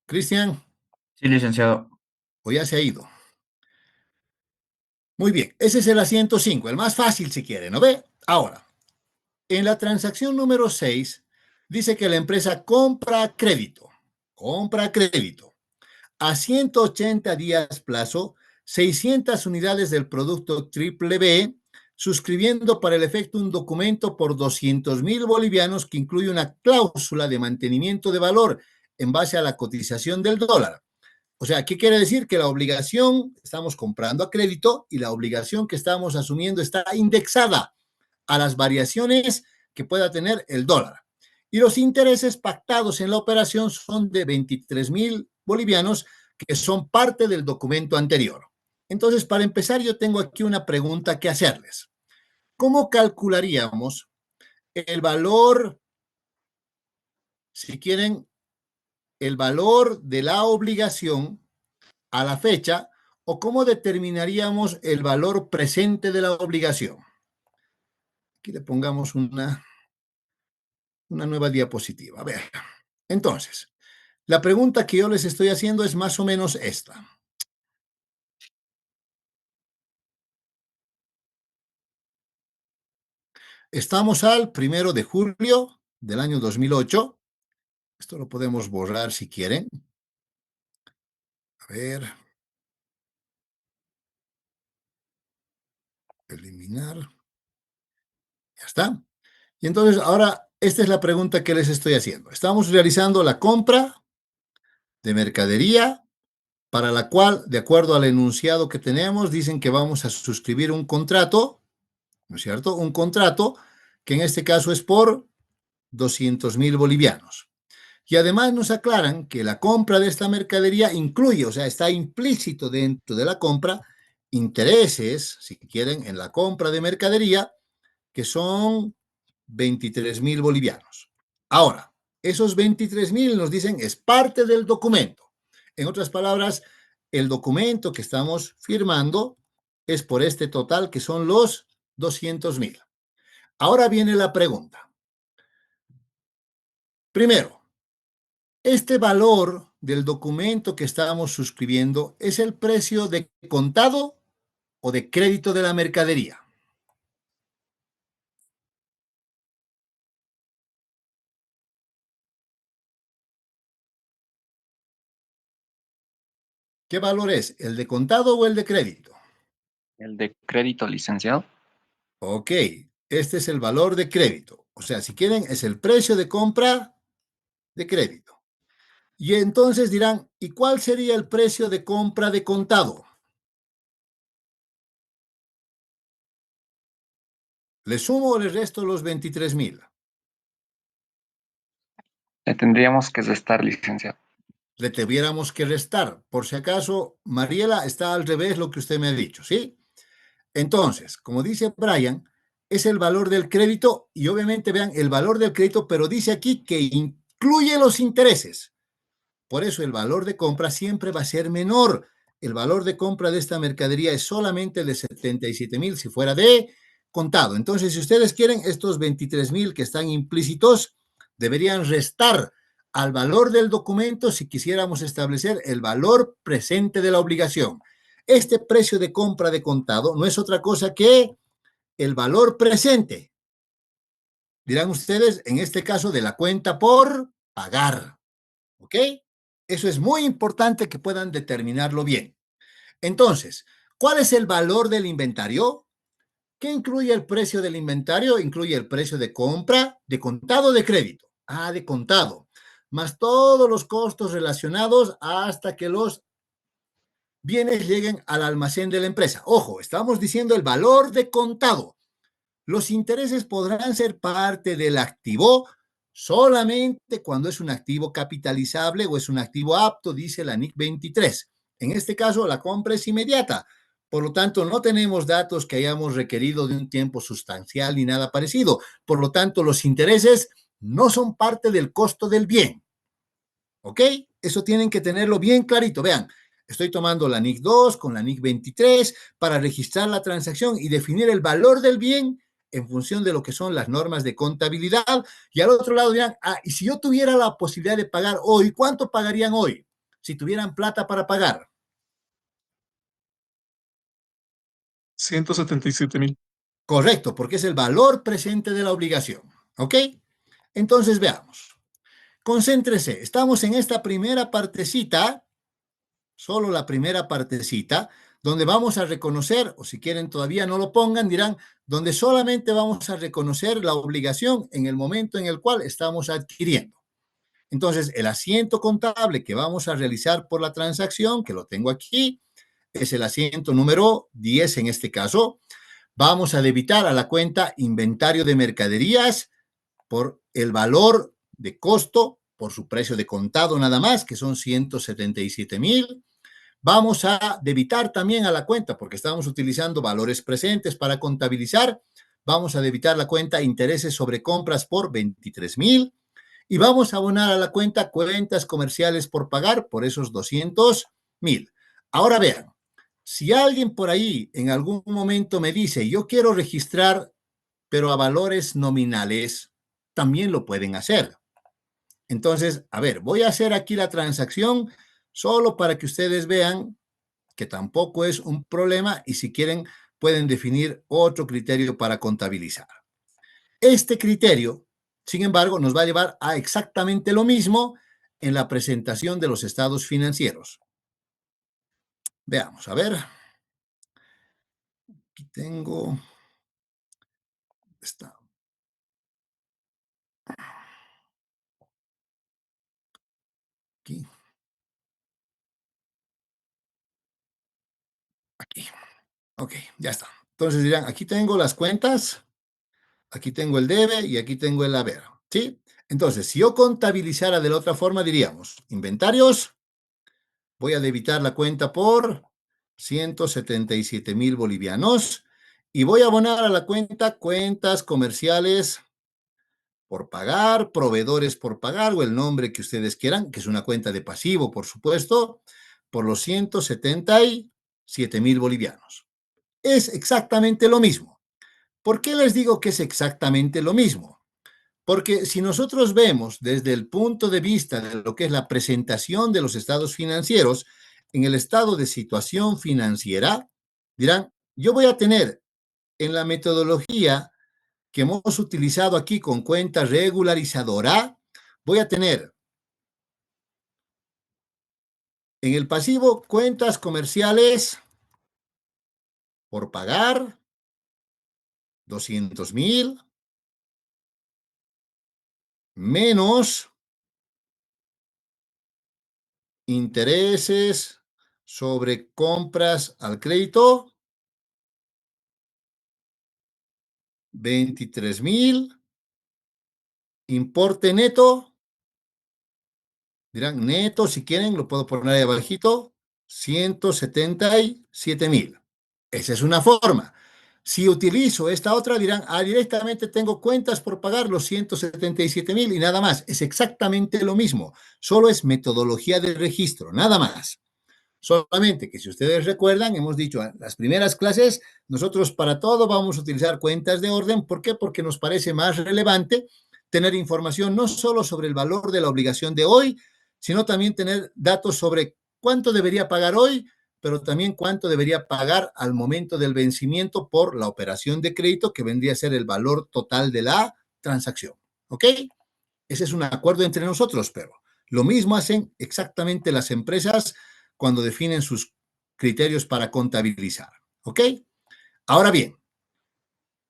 Cristian, Sí, licenciado. o ya se ha ido. Muy bien, ese es el asiento 5, el más fácil si quiere, ¿no ve? Ahora, en la transacción número 6, dice que la empresa compra crédito a 180 días plazo, 600 unidades del producto triple B, suscribiendo para el efecto un documento por 200,000 bolivianos que incluye una cláusula de mantenimiento de valor en base a la cotización del dólar. O sea, ¿qué quiere decir? Que la obligación, estamos comprando a crédito y la obligación que estamos asumiendo está indexada a las variaciones que pueda tener el dólar. Y los intereses pactados en la operación son de 23,000 bolivianos, que son parte del documento anterior. Entonces, para empezar, yo tengo aquí una pregunta que hacerles. ¿Cómo calcularíamos el valor, si quieren, el valor de la obligación a la fecha, o cómo determinaríamos el valor presente de la obligación? Aquí le pongamos una nueva diapositiva. A ver, entonces, la pregunta que yo les estoy haciendo es más o menos esta. Estamos al 1 de julio del año 2008. Esto lo podemos borrar si quieren. A ver. Eliminar. Ya está. Y entonces ahora, esta es la pregunta que les estoy haciendo. Estamos realizando la compra de mercadería para la cual, de acuerdo al enunciado que tenemos, dicen que vamos a suscribir un contrato, ¿no es cierto? Un contrato que en este caso es por 200,000 bolivianos. Y además nos aclaran que la compra de esta mercadería incluye, o sea, está implícito dentro de la compra, intereses, si quieren, en la compra de mercadería, que son 23,000 bolivianos. Ahora, esos 23,000 nos dicen es parte del documento. En otras palabras, el documento que estamos firmando es por este total que son los 200,000. Ahora viene la pregunta. Primero, este valor del documento que estamos suscribiendo es el precio de contado o de crédito de la mercadería. ¿Qué valor es? ¿El de contado o el de crédito? El de crédito, licenciado. Ok, este es el valor de crédito. O sea, si quieren, es el precio de compra de crédito. Y entonces dirán, ¿y cuál sería el precio de compra de contado? ¿Le sumo o le resto los 23.000? Le tendríamos que restar, licenciado. Le tuviéramos que restar. Por si acaso, Mariela, está al revés lo que usted me ha dicho, ¿sí? Entonces, como dice Brian, es el valor del crédito y obviamente vean el valor del crédito, pero dice aquí que incluye los intereses. Por eso el valor de compra siempre va a ser menor. El valor de compra de esta mercadería es solamente de 77.000 si fuera de contado. Entonces, si ustedes quieren, estos 23.000 que están implícitos deberían restar al valor del documento si quisiéramos establecer el valor presente de la obligación. Este precio de compra de contado no es otra cosa que el valor presente, dirán ustedes, en este caso de la cuenta por pagar. ¿Ok? Eso es muy importante que puedan determinarlo bien. Entonces, ¿cuál es el valor del inventario? ¿Qué incluye el precio del inventario? Incluye el precio de compra, de contado, de crédito. Ah, de contado. Más todos los costos relacionados hasta que los bienes lleguen al almacén de la empresa. Ojo, estamos diciendo el valor de contado. Los intereses podrán ser parte del activo solamente cuando es un activo capitalizable o es un activo apto, dice la NIC 23. En este caso, la compra es inmediata. Por lo tanto, no tenemos datos que hayamos requerido de un tiempo sustancial ni nada parecido. Por lo tanto, los intereses no son parte del costo del bien. ¿Ok? Eso tienen que tenerlo bien clarito. Vean, estoy tomando la NIC 2 con la NIC 23 para registrar la transacción y definir el valor del bien en función de lo que son las normas de contabilidad. Y al otro lado dirán, y si yo tuviera la posibilidad de pagar hoy, ¿cuánto pagarían hoy? Si tuvieran plata para pagar. 177.000. Correcto, porque es el valor presente de la obligación. ¿Ok? Entonces veamos. Concéntrese. Estamos en esta primera partecita, solo la primera partecita, donde vamos a reconocer, o si quieren todavía no lo pongan, dirán, donde solamente vamos a reconocer la obligación en el momento en el cual estamos adquiriendo. Entonces, el asiento contable que vamos a realizar por la transacción, que lo tengo aquí, es el asiento número 10 en este caso. Vamos a debitar a la cuenta inventario de mercaderías por el valor de costo, por su precio de contado nada más, que son 177.000. Vamos a debitar también a la cuenta, porque estamos utilizando valores presentes para contabilizar. Vamos a debitar la cuenta intereses sobre compras por 23.000 y vamos a abonar a la cuenta cuentas comerciales por pagar por esos 200.000. Ahora vean, si alguien por ahí en algún momento me dice, yo quiero registrar, pero a valores nominales, también lo pueden hacer. Entonces, a ver, voy a hacer aquí la transacción solo para que ustedes vean que tampoco es un problema y si quieren pueden definir otro criterio para contabilizar. Este criterio, sin embargo, nos va a llevar a exactamente lo mismo en la presentación de los estados financieros. Veamos, a ver. Aquí tengo. Está. Aquí. Aquí. Ok, ya está. Entonces dirán, aquí tengo las cuentas, aquí tengo el debe y aquí tengo el haber. ¿Sí? Entonces, si yo contabilizara de la otra forma, diríamos, inventarios, voy a debitar la cuenta por 177.000 bolivianos y voy a abonar a la cuenta cuentas comerciales por pagar, proveedores por pagar o el nombre que ustedes quieran, que es una cuenta de pasivo, por supuesto, por los 177.000 bolivianos. Es exactamente lo mismo. ¿Por qué les digo que es exactamente lo mismo? Porque si nosotros vemos desde el punto de vista de lo que es la presentación de los estados financieros, en el estado de situación financiera, dirán, yo voy a tener en la metodología que hemos utilizado aquí con cuenta regularizadora, voy a tener en el pasivo cuentas comerciales por pagar, 200.000, menos intereses sobre compras al crédito 23,000, importe neto, dirán neto, si quieren, lo puedo poner ahí abajito, 177,000. Esa es una forma. Si utilizo esta otra, dirán, directamente tengo cuentas por pagar los 177,000 y nada más. Es exactamente lo mismo, solo es metodología de registro, nada más. Solamente que si ustedes recuerdan, hemos dicho en las primeras clases, nosotros para todo vamos a utilizar cuentas de orden. ¿Por qué? Porque nos parece más relevante tener información no solo sobre el valor de la obligación de hoy, sino también tener datos sobre cuánto debería pagar hoy, pero también cuánto debería pagar al momento del vencimiento por la operación de crédito, que vendría a ser el valor total de la transacción. ¿Ok? Ese es un acuerdo entre nosotros, pero lo mismo hacen exactamente las empresas cuando definen sus criterios para contabilizar. ¿Ok? Ahora bien,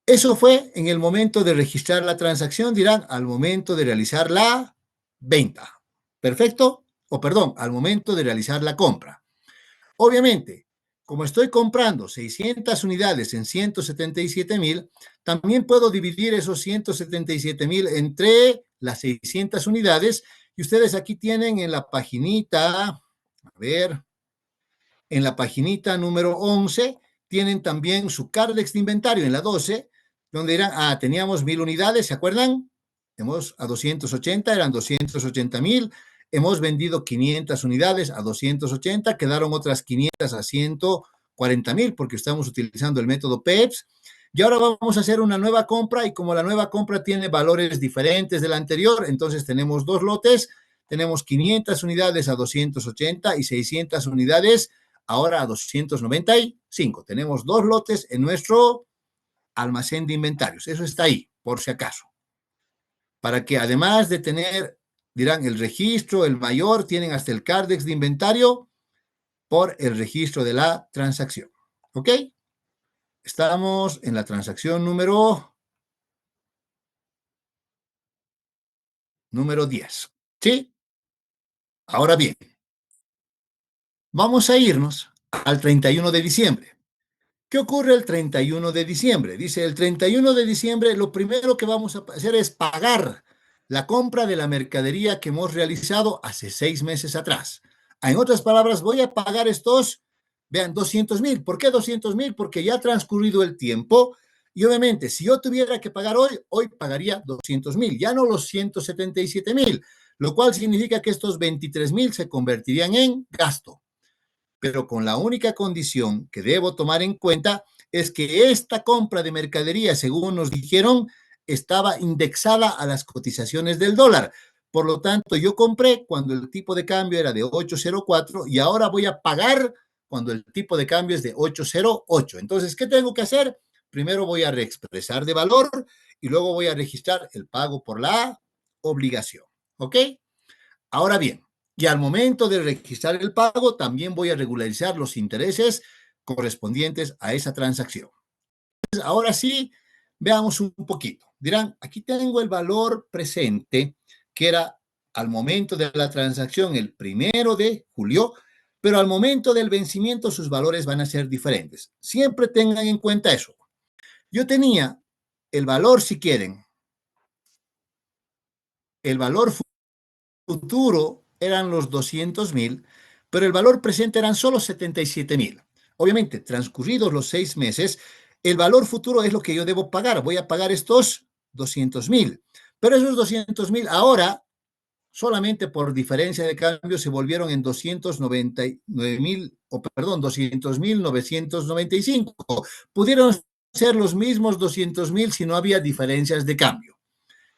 eso fue en el momento de registrar la transacción, dirán, al momento de realizar la venta. ¿Perfecto? O perdón, al momento de realizar la compra. Obviamente, como estoy comprando 600 unidades en 177,000, también puedo dividir esos 177,000 entre las 600 unidades. Y ustedes aquí tienen en la paginita, a ver, en la paginita número 11, tienen también su Cardex de inventario en la 12, donde dirán, teníamos 1,000 unidades, ¿se acuerdan? Hemos a 280, eran 280,000. Hemos vendido 500 unidades a 280, quedaron otras 500 a 140,000 porque estamos utilizando el método PEPS. Y ahora vamos a hacer una nueva compra y como la nueva compra tiene valores diferentes de la anterior, entonces tenemos dos lotes, tenemos 500 unidades a 280 y 600 unidades ahora a 295. Tenemos dos lotes en nuestro almacén de inventarios. Eso está ahí, por si acaso. Para que además de tener, dirán, el registro, el mayor, tienen hasta el Cardex de inventario por el registro de la transacción. ¿Ok? Estamos en la transacción número 10. ¿Sí? Ahora bien, vamos a irnos al 31 de diciembre. ¿Qué ocurre el 31 de diciembre? Dice, el 31 de diciembre lo primero que vamos a hacer es pagar la compra de la mercadería que hemos realizado hace 6 meses atrás. En otras palabras, voy a pagar estos, vean, 200,000. ¿Por qué 200,000? Porque ya ha transcurrido el tiempo y obviamente si yo tuviera que pagar hoy pagaría 200,000, ya no los 177,000, lo cual significa que estos 23,000 se convertirían en gasto, pero con la única condición que debo tomar en cuenta es que esta compra de mercadería, según nos dijeron, estaba indexada a las cotizaciones del dólar. Por lo tanto, yo compré cuando el tipo de cambio era de 8,04 y ahora voy a pagar cuando el tipo de cambio es de 8,08. Entonces, ¿qué tengo que hacer? Primero voy a reexpresar de valor y luego voy a registrar el pago por la obligación. ¿Ok? Ahora bien, y al momento de registrar el pago, también voy a regularizar los intereses correspondientes a esa transacción. Entonces, ahora sí, veamos un poquito. Dirán, aquí tengo el valor presente, que era al momento de la transacción el 1 de julio, pero al momento del vencimiento sus valores van a ser diferentes. Siempre tengan en cuenta eso. Yo tenía el valor, si quieren, el valor futuro eran los 200,000, pero el valor presente eran solo 77,000. Obviamente, transcurridos los 6 meses, el valor futuro es lo que yo debo pagar. Voy a pagar estos 200,000. Pero esos 200,000 ahora, solamente por diferencia de cambio, se volvieron en 299,000, o perdón, 200,995. Pudieron ser los mismos 200,000 si no había diferencias de cambio.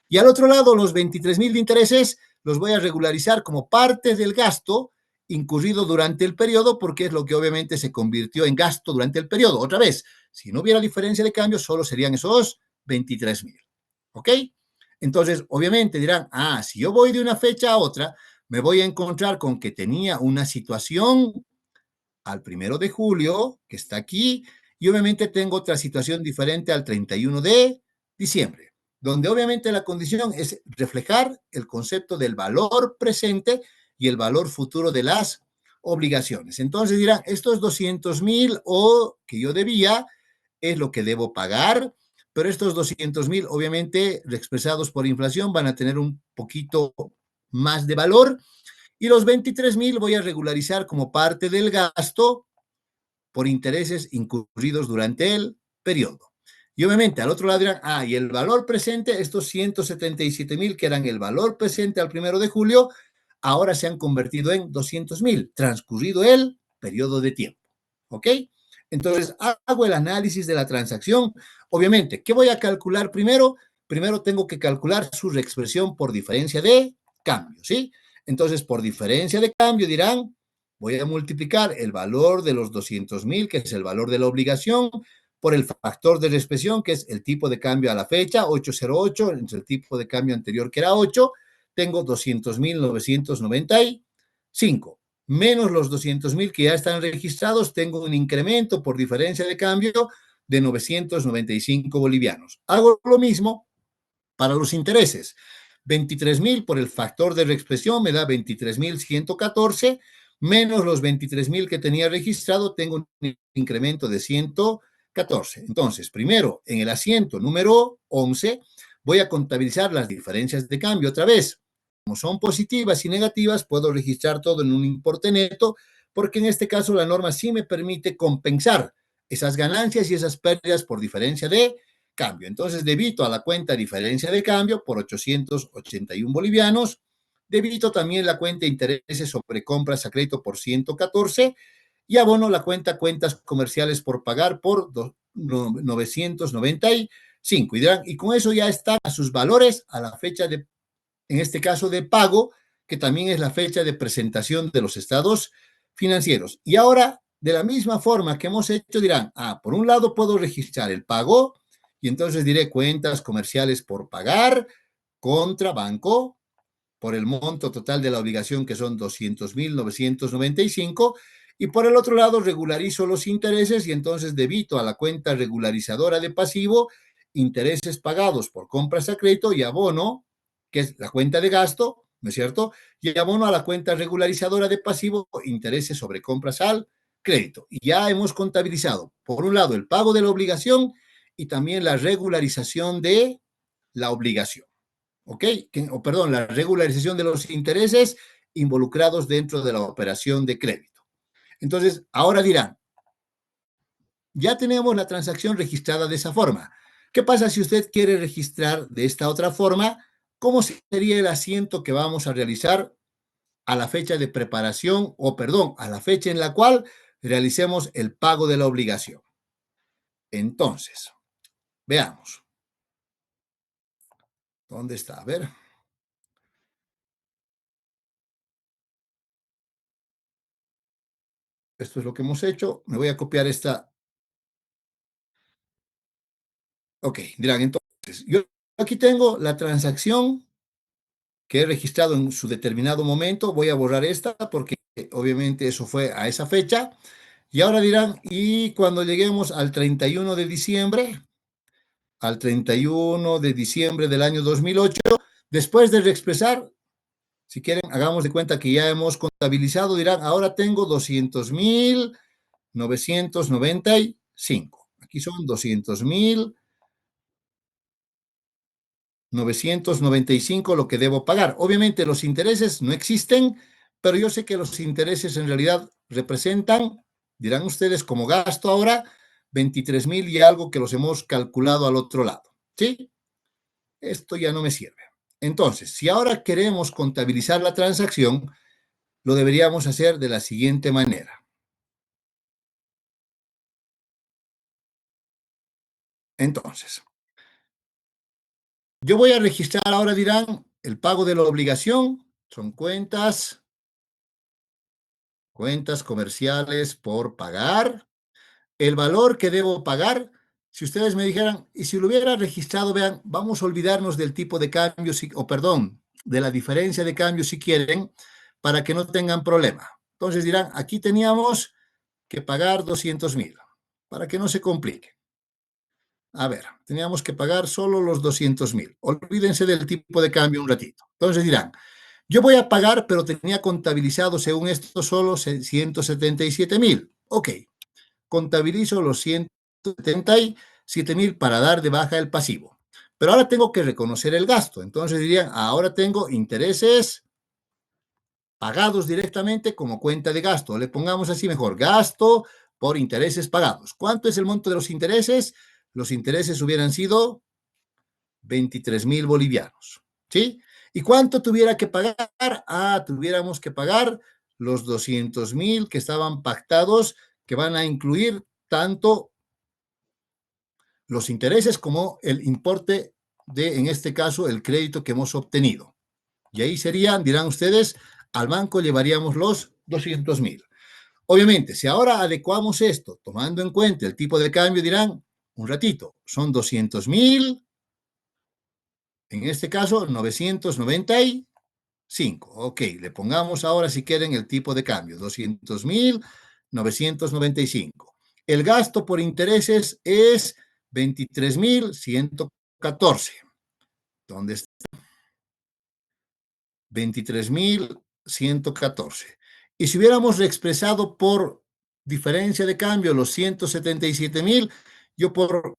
Y al otro lado, los 23,000 de intereses los voy a regularizar como parte del gasto incurrido durante el periodo, porque es lo que obviamente se convirtió en gasto durante el periodo. Otra vez, si no hubiera diferencia de cambio, solo serían esos 23,000. ¿Ok? Entonces, obviamente dirán, si yo voy de una fecha a otra, me voy a encontrar con que tenía una situación al 1 de julio, que está aquí, y obviamente tengo otra situación diferente al 31 de diciembre, donde obviamente la condición es reflejar el concepto del valor presente y el valor futuro de las obligaciones. Entonces dirán, estos 200,000 o que yo debía es lo que debo pagar, pero estos 200.000, obviamente, expresados por inflación, van a tener un poquito más de valor, y los 23.000 voy a regularizar como parte del gasto por intereses incurridos durante el periodo. Y obviamente al otro lado dirán, y el valor presente, estos 177.000 que eran el valor presente al 1 de julio, ahora se han convertido en 200.000, transcurrido el periodo de tiempo. ¿Ok? Entonces hago el análisis de la transacción. Obviamente, ¿qué voy a calcular primero? Primero tengo que calcular su reexpresión por diferencia de cambio, ¿sí? Entonces, por diferencia de cambio dirán, voy a multiplicar el valor de los 200.000, que es el valor de la obligación, por el factor de reexpresión, que es el tipo de cambio a la fecha, 808, entre el tipo de cambio anterior, que era 8, tengo 200.995, menos los 200.000 que ya están registrados, tengo un incremento por diferencia de cambio de 995 bolivianos. Hago lo mismo para los intereses. 23.000 por el factor de reexpresión me da 23.114, menos los 23.000 que tenía registrado, tengo un incremento de 114. Entonces, primero, en el asiento número 11, voy a contabilizar las diferencias de cambio otra vez. Como son positivas y negativas, puedo registrar todo en un importe neto, porque en este caso la norma sí me permite compensar esas ganancias y esas pérdidas por diferencia de cambio. Entonces, debito a la cuenta diferencia de cambio por 881 bolivianos, debito también la cuenta intereses sobre compras a crédito por 114 y abono la cuentas comerciales por pagar por 995. Y con eso ya están a sus valores a la fecha de, en este caso, de pago, que también es la fecha de presentación de los estados financieros. Y ahora, de la misma forma que hemos hecho, dirán, por un lado puedo registrar el pago, y entonces diré cuentas comerciales por pagar contra banco por el monto total de la obligación, que son 200.995, y por el otro lado regularizo los intereses y entonces debito a la cuenta regularizadora de pasivo intereses pagados por compras a crédito y abono, que es la cuenta de gasto, ¿no es cierto? Y abono a la cuenta regularizadora de pasivo intereses sobre compras al crédito. Y ya hemos contabilizado, por un lado, el pago de la obligación y también la regularización de la obligación. ¿Ok? Perdón, la regularización de los intereses involucrados dentro de la operación de crédito. Entonces, ahora dirán, ya tenemos la transacción registrada de esa forma. ¿Qué pasa si usted quiere registrar de esta otra forma? ¿Cómo sería el asiento que vamos a realizar a la fecha de preparación, a la fecha en la cual realicemos el pago de la obligación? Entonces, veamos. ¿Dónde está? A ver. Esto es lo que hemos hecho. Me voy a copiar esta. Ok, dirán, entonces, yo aquí tengo la transacción que he registrado en su determinado momento. Voy a borrar esta porque obviamente eso fue a esa fecha. Y ahora dirán, y cuando lleguemos al 31 de diciembre, del año 2008, después de reexpresar, si quieren, hagamos de cuenta que ya hemos contabilizado, dirán, ahora tengo 200.995. Aquí son 200.995 lo que debo pagar. Obviamente los intereses no existen, pero yo sé que los intereses en realidad representan, dirán ustedes, como gasto ahora, 23.000 y algo que los hemos calculado al otro lado. ¿Sí? Esto ya no me sirve. Entonces, si ahora queremos contabilizar la transacción, lo deberíamos hacer de la siguiente manera. Entonces, yo voy a registrar ahora, dirán, el pago de la obligación, son cuentas comerciales por pagar, el valor que debo pagar. Si ustedes me dijeran, y si lo hubiera registrado, vean, vamos a olvidarnos del tipo de cambio, de la diferencia de cambio si quieren, para que no tengan problema. Entonces dirán, aquí teníamos que pagar 200.000, para que no se complique. A ver, teníamos que pagar solo los 200.000. Olvídense del tipo de cambio un ratito. Entonces dirán, yo voy a pagar, pero tenía contabilizado según esto solo 177.000. Ok, contabilizo los 177 7.000 para dar de baja el pasivo. Pero ahora tengo que reconocer el gasto. Entonces dirían, ahora tengo intereses pagados directamente como cuenta de gasto. Le pongamos así mejor, gasto por intereses pagados. ¿Cuánto es el monto de los intereses? Los intereses hubieran sido 23.000 bolivianos, ¿sí? ¿Y cuánto tuviera que pagar? Tuviéramos que pagar los 200.000 que estaban pactados, que van a incluir tanto los intereses como el importe de, en este caso, el crédito que hemos obtenido. Y ahí serían, dirán ustedes, al banco llevaríamos los 200.000. Obviamente, si ahora adecuamos esto, tomando en cuenta el tipo de cambio, dirán, un ratito, son 200.000, en este caso, 995. Ok, le pongamos ahora, si quieren, el tipo de cambio, 200.995. El gasto por intereses es 23.114. ¿Dónde está? 23.114. Y si hubiéramos reexpresado por diferencia de cambio los 177.000, yo por